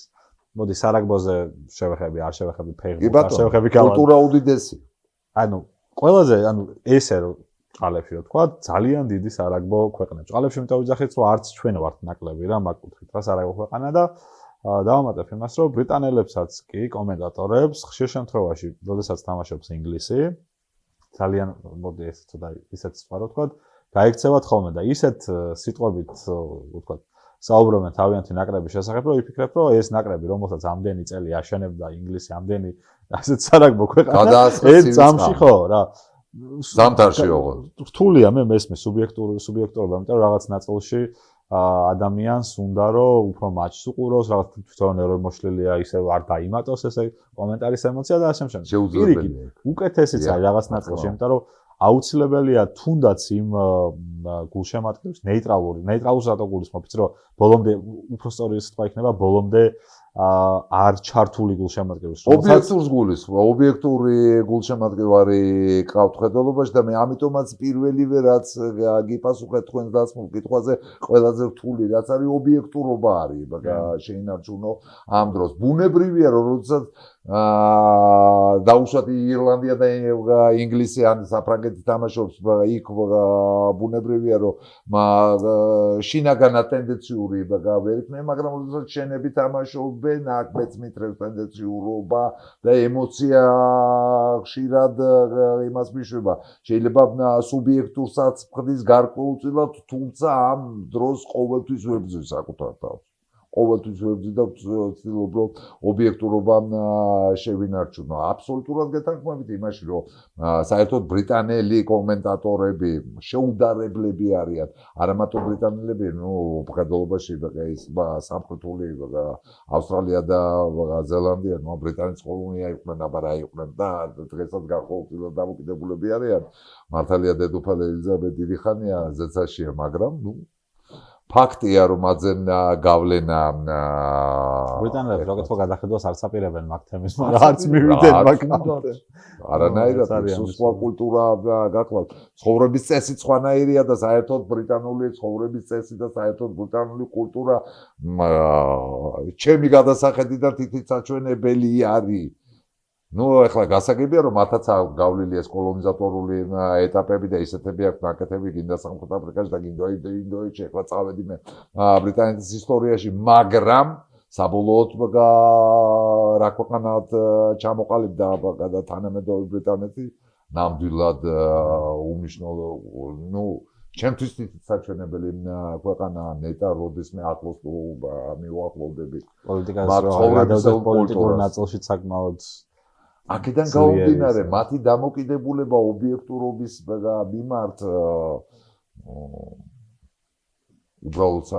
S1: მოდი სარაგბოზე შევეხები, არ შევეხები ფეხბურთს, არ შევეხები კალათბურთს.
S2: კულტურა უდიდესი.
S1: ანუ ყველაზე ესე რომ წყალებში რო თქვა ძალიან დიდი სარაგბო ქვეყნებს. წყალებში იმიტომ ვიძახით რომ არც ჩვენ ვართ ნაკლები რა მაგ კუთხით რა სარაგბო ქვეყანა და დავამატებ იმას რომ ბრიტანელებსაც კი კომენტატორებს ხშირ შემთხვევაში, როდესაც თამაშობს ინგლისი, ძალიან მოდი ეს ცოტა ისეთ სხვა რო თქვა, გაიქცევათ ხოლმე და ისეთ სიტყვებით ვთქვა საუბრობენ თავიანთი ნაკრების შესახებ, რომ იფიქრებ, რომ ეს ნაკრები, რომელსაც ამდენი წელი აშენებდა ინგლისი, ამდენი ასეთ სარაგბო ქვეყანა, ეს წამში ხო რა.
S2: ზამთარში ოღონდ.
S1: რთულია მე მესმის სუბიექტურობა, იმიტომ რომ რაღაც ნაწილში ადამიანს უნდა რომ უფრო მატჩს უყუროს, რაღაც თვითონ ეროვნულშლილია, ისე არ დაიმატოს ესე კომენტარის ემოცია და ასე შემდეგ.
S2: შეუძლებელია.
S1: უკეთესიც არის რაღაც ნაწილში, იმიტომ რომ აუცილებელია თუნდაც იმ გულშემატკივრს ნეიტრალურს რატო გულისხმობ, იცი რომ ბოლომდე უფრო სწორი სიტყვა იქნება ბოლომდე არ ჩართული გულშემატკივრს.
S2: ობიექტურს გულისხმობ, ობიექტური გულშემატკივარი ყავთ ხედელობაში და მე ამიტომაც პირველივე რაც გიპასუხეთ თქვენს დასმულ კითხვაზე, ყველაზე რთული რაც არის ობიექტურობა არის, შეინარჩუნო ამ დროს. ბუნებრივია რომ როდესაც დაუშვათ ირლანდია და ინგლისი ან საფრანგეთი თამაშობს იქ ბუნებრივია რომ შინაგანა ტენდენციური ვერ იქნება, მაგრამ როდესაც შენები თამაშობენ, აქ მეც მითხრევს ტენდენციურობა და ემოცია ხშირად იმას მიშვება. შეიძლება სუბიექტურსაც ფხდის გარკვეულწილად, თუმცა ამ დროს ყოველთვის ვებრძვის საკუთარ თავს. ყოველთვის ვებძი და ვცდილობ რომ ობიექტურობა შევინარჩუნო. აბსოლუტურად გეთანხმებით იმაში, რომ საერთოდ ბრიტანელი კომენტატორები შეუდარებლები არიან. არა მარტო ბრიტანელები, მხედველობაში ის სამხრეთული ავსტრალია და ზელანდია, ბრიტანეთის კოლონია იყვნენ, აბა რა იყვნენ და დღესაც განხორციელდა დამოკიდებულები არიან. მართალია დედოფალ ელიზაბეთ დიდი ხანია ზეცაშია, მაგრამ ფაქტია რომ აძენ გავლენა
S1: ბრიტანელებს როგორც ხო გადახედოს არც აპირებენ მაგ თემის მაგრამ არც მივიდნენ მაგამდე
S2: არანაირად სხვა კულტურა გახლავთ ცხოვრების წესი სხვანაირია და საერთოდ ბრიტანული ცხოვრების წესი და საერთოდ ბრიტანული კულტურა ჩემი გადასახედიდან თითქმის საჩვენებელი არის ну ეხლა გასაგებია რომ მათაც გავლილი ეს კოლონიზატორული ეტაპები და ისეთები აქვს ნაკეთები გინდა სამხრეთ აფრიკაში და გინდა ინდოეთში ეხლა წავედი მე ბრიტანეთის ისტორიაში მაგრამ საბოლოოდ რა ქვეყანად ჩამოყალიბდა და თანამედროვე ბრიტანეთი ნამდვილად უმნიშვნელო ну ჩემთვის საჩვენებელი ქვეყანაა ნეტა როდესმე ახლოს მივახლოვდები
S1: პოლიტიკურ ნაწილში საკმაოდ
S2: აქედან გამომდინარე მათი დამოკიდებულება ობიექტურობის მიმართ უბრალოდ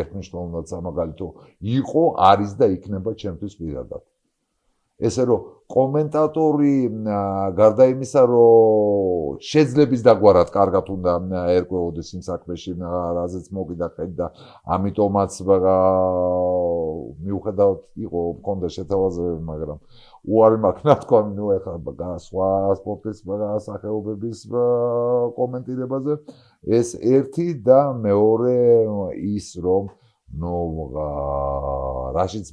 S2: ერთმნიშვნელოვნად სამაგალითო იყო არის და იქნება ჩემთვის პირადად ესე რომ კომენტატორი გარდა იმისა რომ შეძლების დაგვარად კარგად უნდა ერკვეოდეს იმ საქმეში რაზეც მოგიდა ხედი და ამიტომაც მიუხედავად იყო მქონდა შეთავაზებები მაგრამ უარი მაქვს თქვა ნუ ეხლა სხვა სპორტის სახეობების კომენტირებაზე ეს ერთი და მეორე ის რომ ნუ რაშიც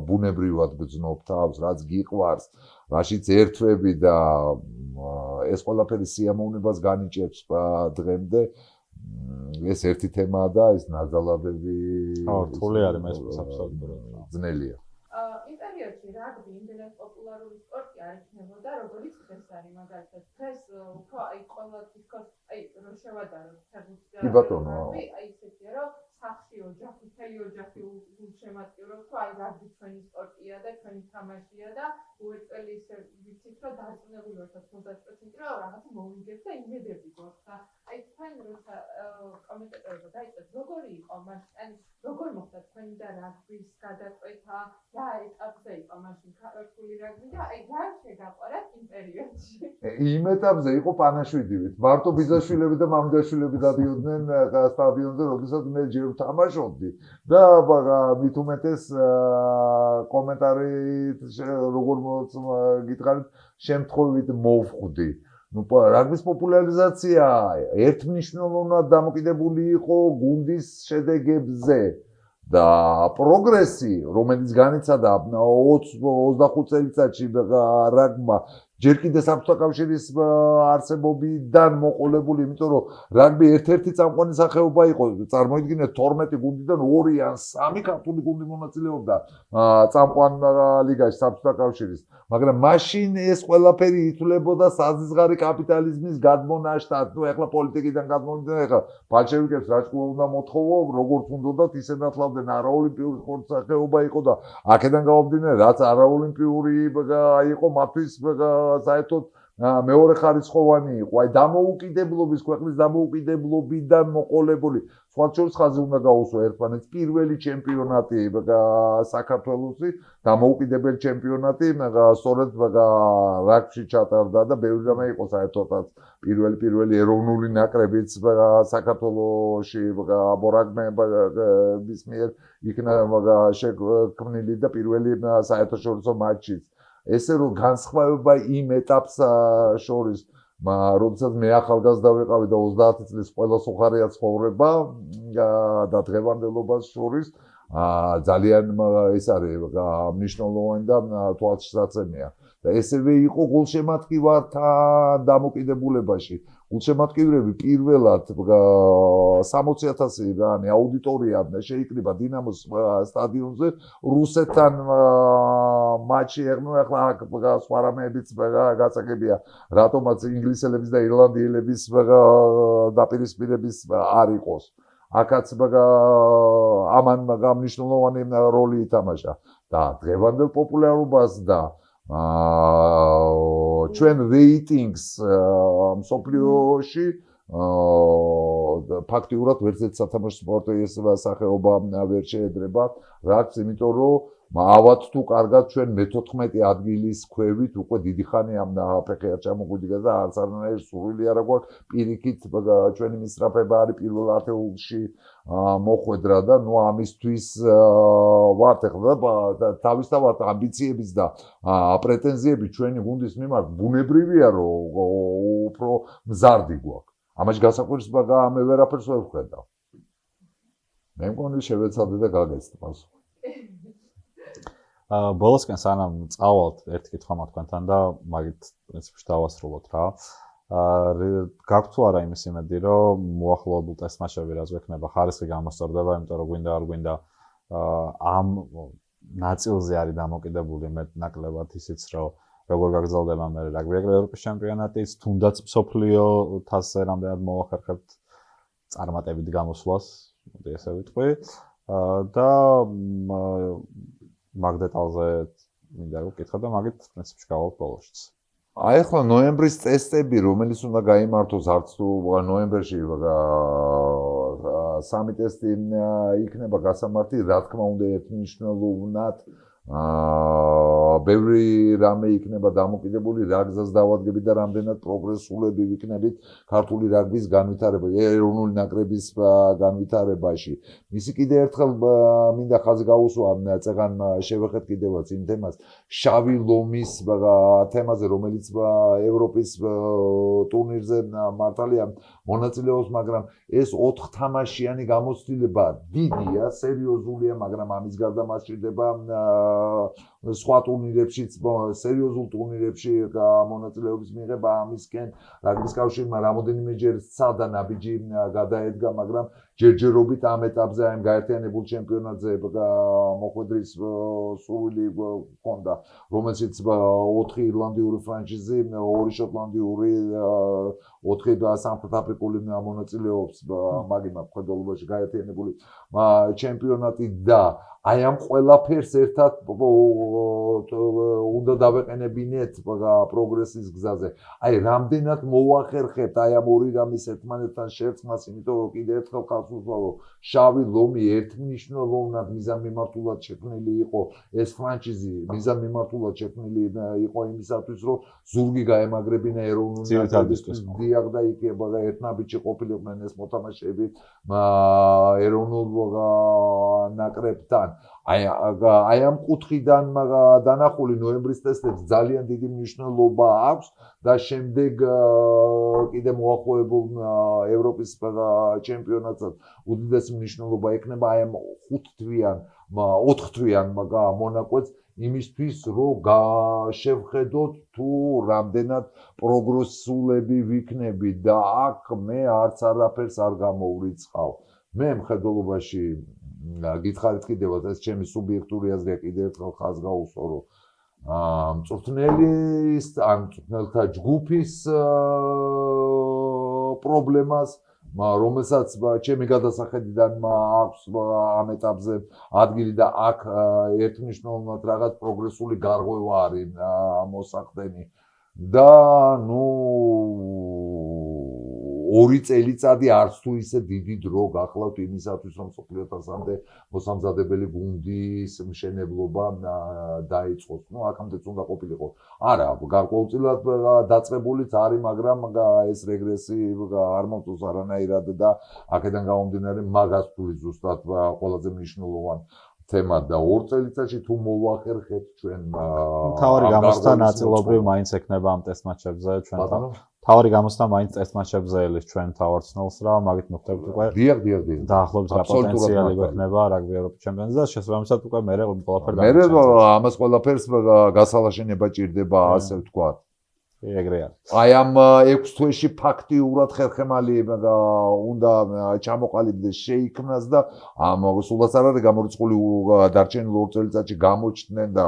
S2: ბუნებრივად გძნობ თავს რაც გიყვარს რაშიც ერთვები და ეს ყველაფერი სიამოვნებას განიჭებს დღემდე ეს ერთი თემაა და ეს ნაზალადები
S1: რთული არის მე საბსოლუტურად
S2: ძნელია
S3: იმ პერიოდში რაგბი იმდენად პოპულარული სპორტი არ იქნებოდა, როგორც დღეს არის, მაგალითად, დღეს უფრო აი ყველა თითქოს აი რო შევადაროთ ფეხბურთი.
S2: კი ბატონო.
S3: აი ისეთია, რომ სახში ოჯახი, მთელი ოჯახი უშემატკივრობს, რომ აი რაგბი ჩვენი სპორტია და ჩვენი თამაშია და უერთელი ისე ვიცით, რომ დარწმუნებული ვართ 90% რომ რაღაცა მოვიგებთ და იმედები გვაქვს და აი თქვენ როცა კომენტატორები დაიწყეთ, როგორი იყო მაშინ, ანუ როგორ მოხდა თქვენი და რაგბის გადაწყვეტა და ეტაპზე იყო მაშინ ქართული რაგბი და აი რა შეგაყვარათ იმ პერიოდში?
S2: იმ ეტაპზე იყო პანაშვიდივით. მარტო ბიძაშვილები და მამიდაშვილები დადიოდნენ სტადიონზე, როდესაც მე ჯერ ვთამაშობდი და მით უმეტეს კომენტარით როგორ გითხარით, შემთხვევით მოვხვდი. ну რაგბის პოპულარიზაცია ერთმნიშვნელოვნად დამოკიდებული იყო გუნდის შედეგებზე და პროგრესი რომელიც განიცადა 20-25 წელიწადში რაგბმა ჯერ კიდე საბჭოთა კავშირის არსებობიდან მოყოლებული, იმიტომ რომ რაგბი ერთ-ერთი წამყვანი სახეობა იყო. წარმოიდგინეთ 12 გუნდიდან 2 ან 3 ქართული გუნდი მონაწილეობდა წამყვან ლიგაში საბჭოთა კავშირის. მაგრამ მაშინ ეს ყველაფერი ითვლებოდა საზღვარი კაპიტალიზმის გადმონაშთად. ნუ ეხლა პოლიტიკიდან გადმოვიდა, ეხლა ბოლშევიკებს რა თქმა უნდა მოთხოვო, როგორც უნდათ ისე ნათლავდნენ არაოლიმპიური სპორტის სახეობა იყო და აქედან გამომდინარე, რაც არაოლიმპიური იყო მათთვის საერთოდ მეორე ხარისხოვანი იყო. აი დამოუკიდებლობის ქვეყნის დამოუკიდებლობიდან მოყოლებული სხვა შორის ხაზი უნდა გაუსვა ერთმანეთს პირველი ჩემპიონატი საქართველოსი დამოუკიდებელი ჩემპიონატი სწორედ რაგბში ჩატარდა და ბევრი რამე იყო საერთოდაც პირველი ეროვნული ნაკრებიც საქართველოში რაგბის მიერ იქნა შექმნილი და პირველი საერთაშორისო მატჩიც ესე რომ განსხვავება იმ ეტაპს შორის, როდესაც მე ახალგაზრდა ვიყავი და 30 წლის ყველა სუხარია ცხოვრება და დღევანდელობას შორის ძალიან ეს არის მნიშვნელოვანი და თვალსაჩინოა. და ესევე იყო გულშემატკივართან დამოკიდებულებაში. გულშემატკივრები პირველად 60,000 აუდიტორია შეიკრიბა დინამოს სტადიონზე რუსეთთან მატჩი ეხნო ახლა სხვა რამეებიც გასაგებია რატომაც ინგლისელების და ირლანდიელების დაპირისპირების არ იყოს აქაც ამან მნიშვნელოვანი როლი ითამაშა და დღევანდელ პოპულარობას და ჩვენ რეიტინგს მსოფლიოში ფაქტიურად ვერცერთი სათამაშო სპორტის სახეობა ვერ შეედრება რაც იმიტომ რომ ავად თუ კარგად ჩვენ მე-14 ადგილის ქვევით უკვე დიდი ხანი ამ ფეხია ჩამოგვიდგა და არც არანაირი სურვილი არ აქვს პირიქით ჩვენი მისწრაფება არის პირველ 10-ში მოხვედრა და ნუ ამისთვის ვართ ახლა და თავისთავად ამბიციების და პრეტენზიები ჩვენი გუნდის მიმართ ბუნებრივია რომ უფრო მზარდი გვაქვს. ამაში გასაკვირს მე ვერაფერს ვერ ვხედავ. მე მგონი შევეცადე და გაგეცდ პასუხი.
S1: ბოლოსკენ სანამ წავალთ ერთი კითხვა თქვენთან და მაგით პრინციპში დავასრულოთ რა. გაქვთ თუ არა იმის იმედი, რომ მოახლოებულ ტესტ მატჩები რაც გვექნება ხარისხი გამოსწორდება, იმიტომ რომ გვინდა არ გვინდა ამ ნაწილზე არის დამოკიდებული მეტნაკლებად ისიც რომ როგორ გაგრძელდება მე რაგბი ევროპის ჩემპიონატიც, თუნდაც მსოფლიო თასზე რამდენად მოახერხებთ წარმატებით გამოსვლას, მოდი ესე ვიტყვი. და მაგ დეტალზე მინდა რომ ვკითხო და მაგით პრინციპში გავალთ ბოლოშიც.
S2: აი ახლა ნოემბრის ტესტები, რომელიც უნდა გაიმართოს არც თუ ნოემბერში სამი ტესტი იქნება გასამართი, რა თქმა უნდა ერთმნიშვნელოვნად ბევრი რამე იქნება დამოკიდებული რა გზას დავადგებით და რამდენად პროგრესულები ვიქნებით ქართული რაგბის განვითარებაში, ეროვნული ნაკრების განვითარებაში. მისი კიდე ერთხელ მინდა ხაზი გაუსვა წეგან შევეხეთ კიდევაც იმ თემას, შავი ლომის თემაზე, რომელიც ევროპის ტურნირზე მართალია მონაწილეობს, მაგრამ ეს 4 თამაშიანი გამოცდილება დიდია, სერიოზულია, მაგრამ ამის გარდა მას ჭირდება სხვა ტურნირებშიც, სერიოზულ ტურნირებში მონაწილეობის მიღება ამისკენ რაგბის კავშირმა რამოდენიმეჯერ სცადა ნაბიჯი გადაედგა, მაგრამ ჯერჯერობით ამ ეტაპზე აი გაერთიანებულ ჩემპიონატზე მოხვედრის სურვილი ჰქონდა, რომელშიც 4 ირლანდიური ფრანჩიზი, 2 შოტლანდიური, 4 სამხრეთ აფრიკული მონაწილეობს მაგ მხედველობაში გაერთიანებული ჩემპიონატი და აი ამ ყველაფერს ერთად უნდა დავეყენებინეთ პროგრესის გზაზე. აი რამდენად მოვახერხებთ აი ამ ორი რამის ერთმანეთთან შერწყმას, იმიტომ რომ კიდევ ერთხელ ხალხს უსვამ, რომ შავი ლომი ერთმნიშვნელოვნად მიზანმიმართულად შექმნილი იყო ეს ფრანჩიზი, მიზანმიმართულად შექმნილი იყო იმისათვის, რომ ზურგი გაემაგრებინა ეროვნული ნაკრებისთვის. დიახ და იქ ერთ ნაბიჯში ყოფილიყვნენ ეს მოთამაშეები ეროვნულ ნაკრებთან. აი ამ კუთხიდან დანახული ნოემბრის ტესტებს ძალიან დიდი მნიშვნელობა აქვს და შემდეგ კიდე მოახლოებულ ევროპის ჩემპიონატსაც უდიდესი მნიშვნელობა ექნება აი ამ 4 თვიან მონაკვეთს იმისთვის, რომ შევხედოთ თუ რამდენად პროგრესულები ვიქნებით და აქ მე არც არაფერს არ გამოვრიცხავ. მე მხედველობაში გითხარით კიდევაც ეს ჩემი სუბიექტური აზრია კიდევ ერთხელ ხაზს გაუსვა, რომ მწვრთნელის ან მწვრთნელთა ჯგუფის პრობლემას, რომელსაც ჩემი გადასახედიდან აქვს ამ ეტაპზე ადგილი და აქ ერთმნიშვნელოვნად რაღაც პროგრესული გარღვევა არის მოსახდენი და ნუ 2 წელიწადი არც თუ ისე დიდი დრო გახლავთ იმისათვის, რომ მსოფლიო თასამდე მოსამზადებელი გუნდის მშენებლობა დაიწყოს. ნუ აქამდეც უნდა ყოფილიყო. არა, გარკვეულწილად დაწყებულიც არის, მაგრამ ეს რეგრესი არ მომწონს არანაირად და აქედან გამომდინარე მაგას თვლი ზუსტად ყველაზე მნიშვნელოვანი თემა და 2 წელიწადში თუ მოვახერხებთ ჩვენ
S1: თავარი გამოსთა ნაწილობრივ მაინც ექნება ამ ტესტ მატჩებზე ჩვენთან. თავარი გამოსთა მაინც ტესტ მატჩებზე ელის ჩვენ თავარცნელს რა, მაგით მოხდებთ უკვე.
S2: დიახ.
S1: დაახლოებით რა პოტენციალი გვექნება რაგბი ევროპის ჩემპიონატზე და შესაბამისად უკვე მე ყველაფერი
S2: მე ამას ყველაფერს გასალაშენება ჭირდება, ასე ვთქვათ.
S1: ეგრე არის.
S2: აი ამ 6 თვეში ფაქტიურად ხერხემალი უნდა ჩამოყალიბდეს, შეიქმნას და ამ სულაც არ არის გამორიცხული დარჩენილ 2 წელიწადში გამოჩნდნენ და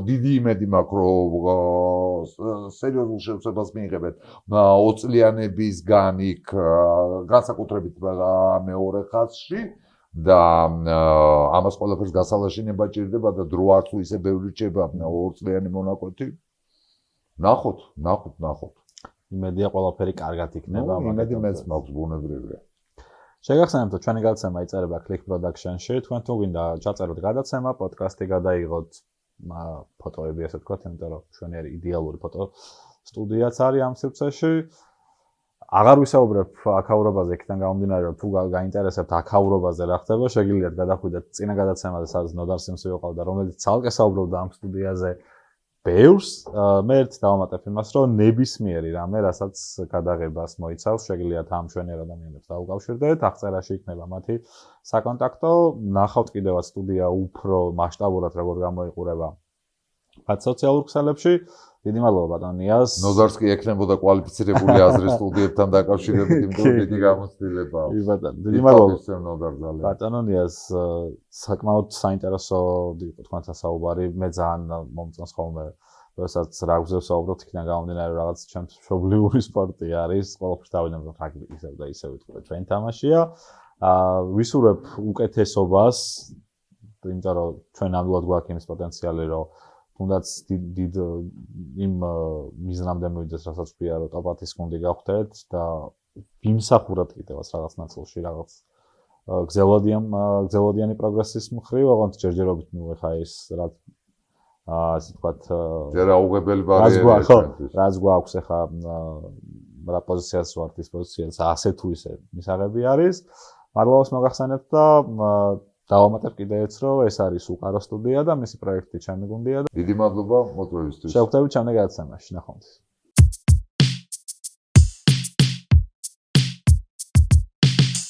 S2: დიდი იმედი მაქვს, რომ სერიოზულ შევსებას მიიღებთ 20 წლიანებისგან იქ განსაკუთრებით მეორე ხაზში და ამას ყველაფერს გასალაშენება ჭირდება და დრო არ თუ ისე ბევრი რჩება 2 წლიანი მონაკვეთი. ნახოთ.
S1: იმედია ყველაფერი კარგად იქნება,
S2: იმედი მეც მაქვს ბუნებრივია.
S1: შეგახსენებთ, რომ ჩვენი გადაცემა იწერება Click Production-ში. თქვენ თუ გინდა ჩაწეროთ გადაცემა, პოდკასტი გადაიღოთ, ფოტოები ასე ვთქვათ, იმიტომ რომ ჩვენი იდეალური ფოტო სტუდიაც არის ამ სივრცეში. აღარ ვისაუბრებ აქაურობაზე, იქიდან გამომდინარე, რომ თუ გაინტერესებთ აქაურობაზე რა ხდება, შეგიძლიათ გადახვიდეთ წინა გადაცემაზე, სადაც ნოდარ სიმსი ვიყავდა, რომელიც ცალკე საუბრობდა ამ სტუდიაზე ბევრს. მე ერთ დავამატებ იმას, რომ ნებისმიერი რამე, რასაც გადაღებას მოიცავს, შეგიძლიათ ამ მშვენიერ ადამიანებს დაუკავშირდეთ, აღწერაში იქნება მათი საკონტაქტო. ნახავთ კიდევაც სტუდია უფრო მასშტაბურად როგორ გამოიყურება მათ სოციალურ ქსელებში. დიდი მადლობა ბატონ ნიაზ.
S2: ნოდარს კი ექნებოდა კვალიფიცირებული აზრი სტუდიებთან დაკავშირებით, იმიტომ რომ დიდი გამოცდილებაა.
S1: დიდი მადლობა
S2: ნოდარ ძალიან.
S1: ბატონო ნიაზ, საკმაოდ საინტერესო იყო თქვენთან საუბარი. მე ძალიან მომწონს ხოლმე, როდესაც რაგბიზე ვსაუბრობთ, იქიდან გამომდინარე, რომ რაღაც ჩემთვის მშობლიური სპორტი არის. ყველაფერს დავინებ, რომ რაგბი ისევ და ისევ ვიტყვი, ჩვენი თამაშია. ვისურვებ უკეთესობას, იმიტომ რომ ჩვენ ნამდვილად გვაქვს იმის პოტენციალი, რომ თუნდაც დიდ იმ მიზნამდე მივიდეს, რასაც ვთქვია, რომ ტოპათის გუნდი გავხდეთ და ვიმსახურებთ კიდევაც რაღაც ნაწილში, რაღაც გრძელვადიანი პროგრესის მხრივ, ოღონდ ჯერჯერობით მივეხა ის რაც ასე ვთქვათ,
S2: ჯერაუღებელი ბარიერია.
S1: რაც გვაქვს ახლა რა პოზიციას ვართ, ის პოზიციაც ასე თუ ისე მისაღები არის. მადლობას მოგახსენებთ და დავამატებ კიდევაც, რომ ეს არის უკარო სტუდია და მისი პროექტი ჩემი გუნდია და
S2: დიდი მადლობა მოწვევისთვის.
S1: შევხვდებით ჩემი გადაცემაში. ნახვამდის.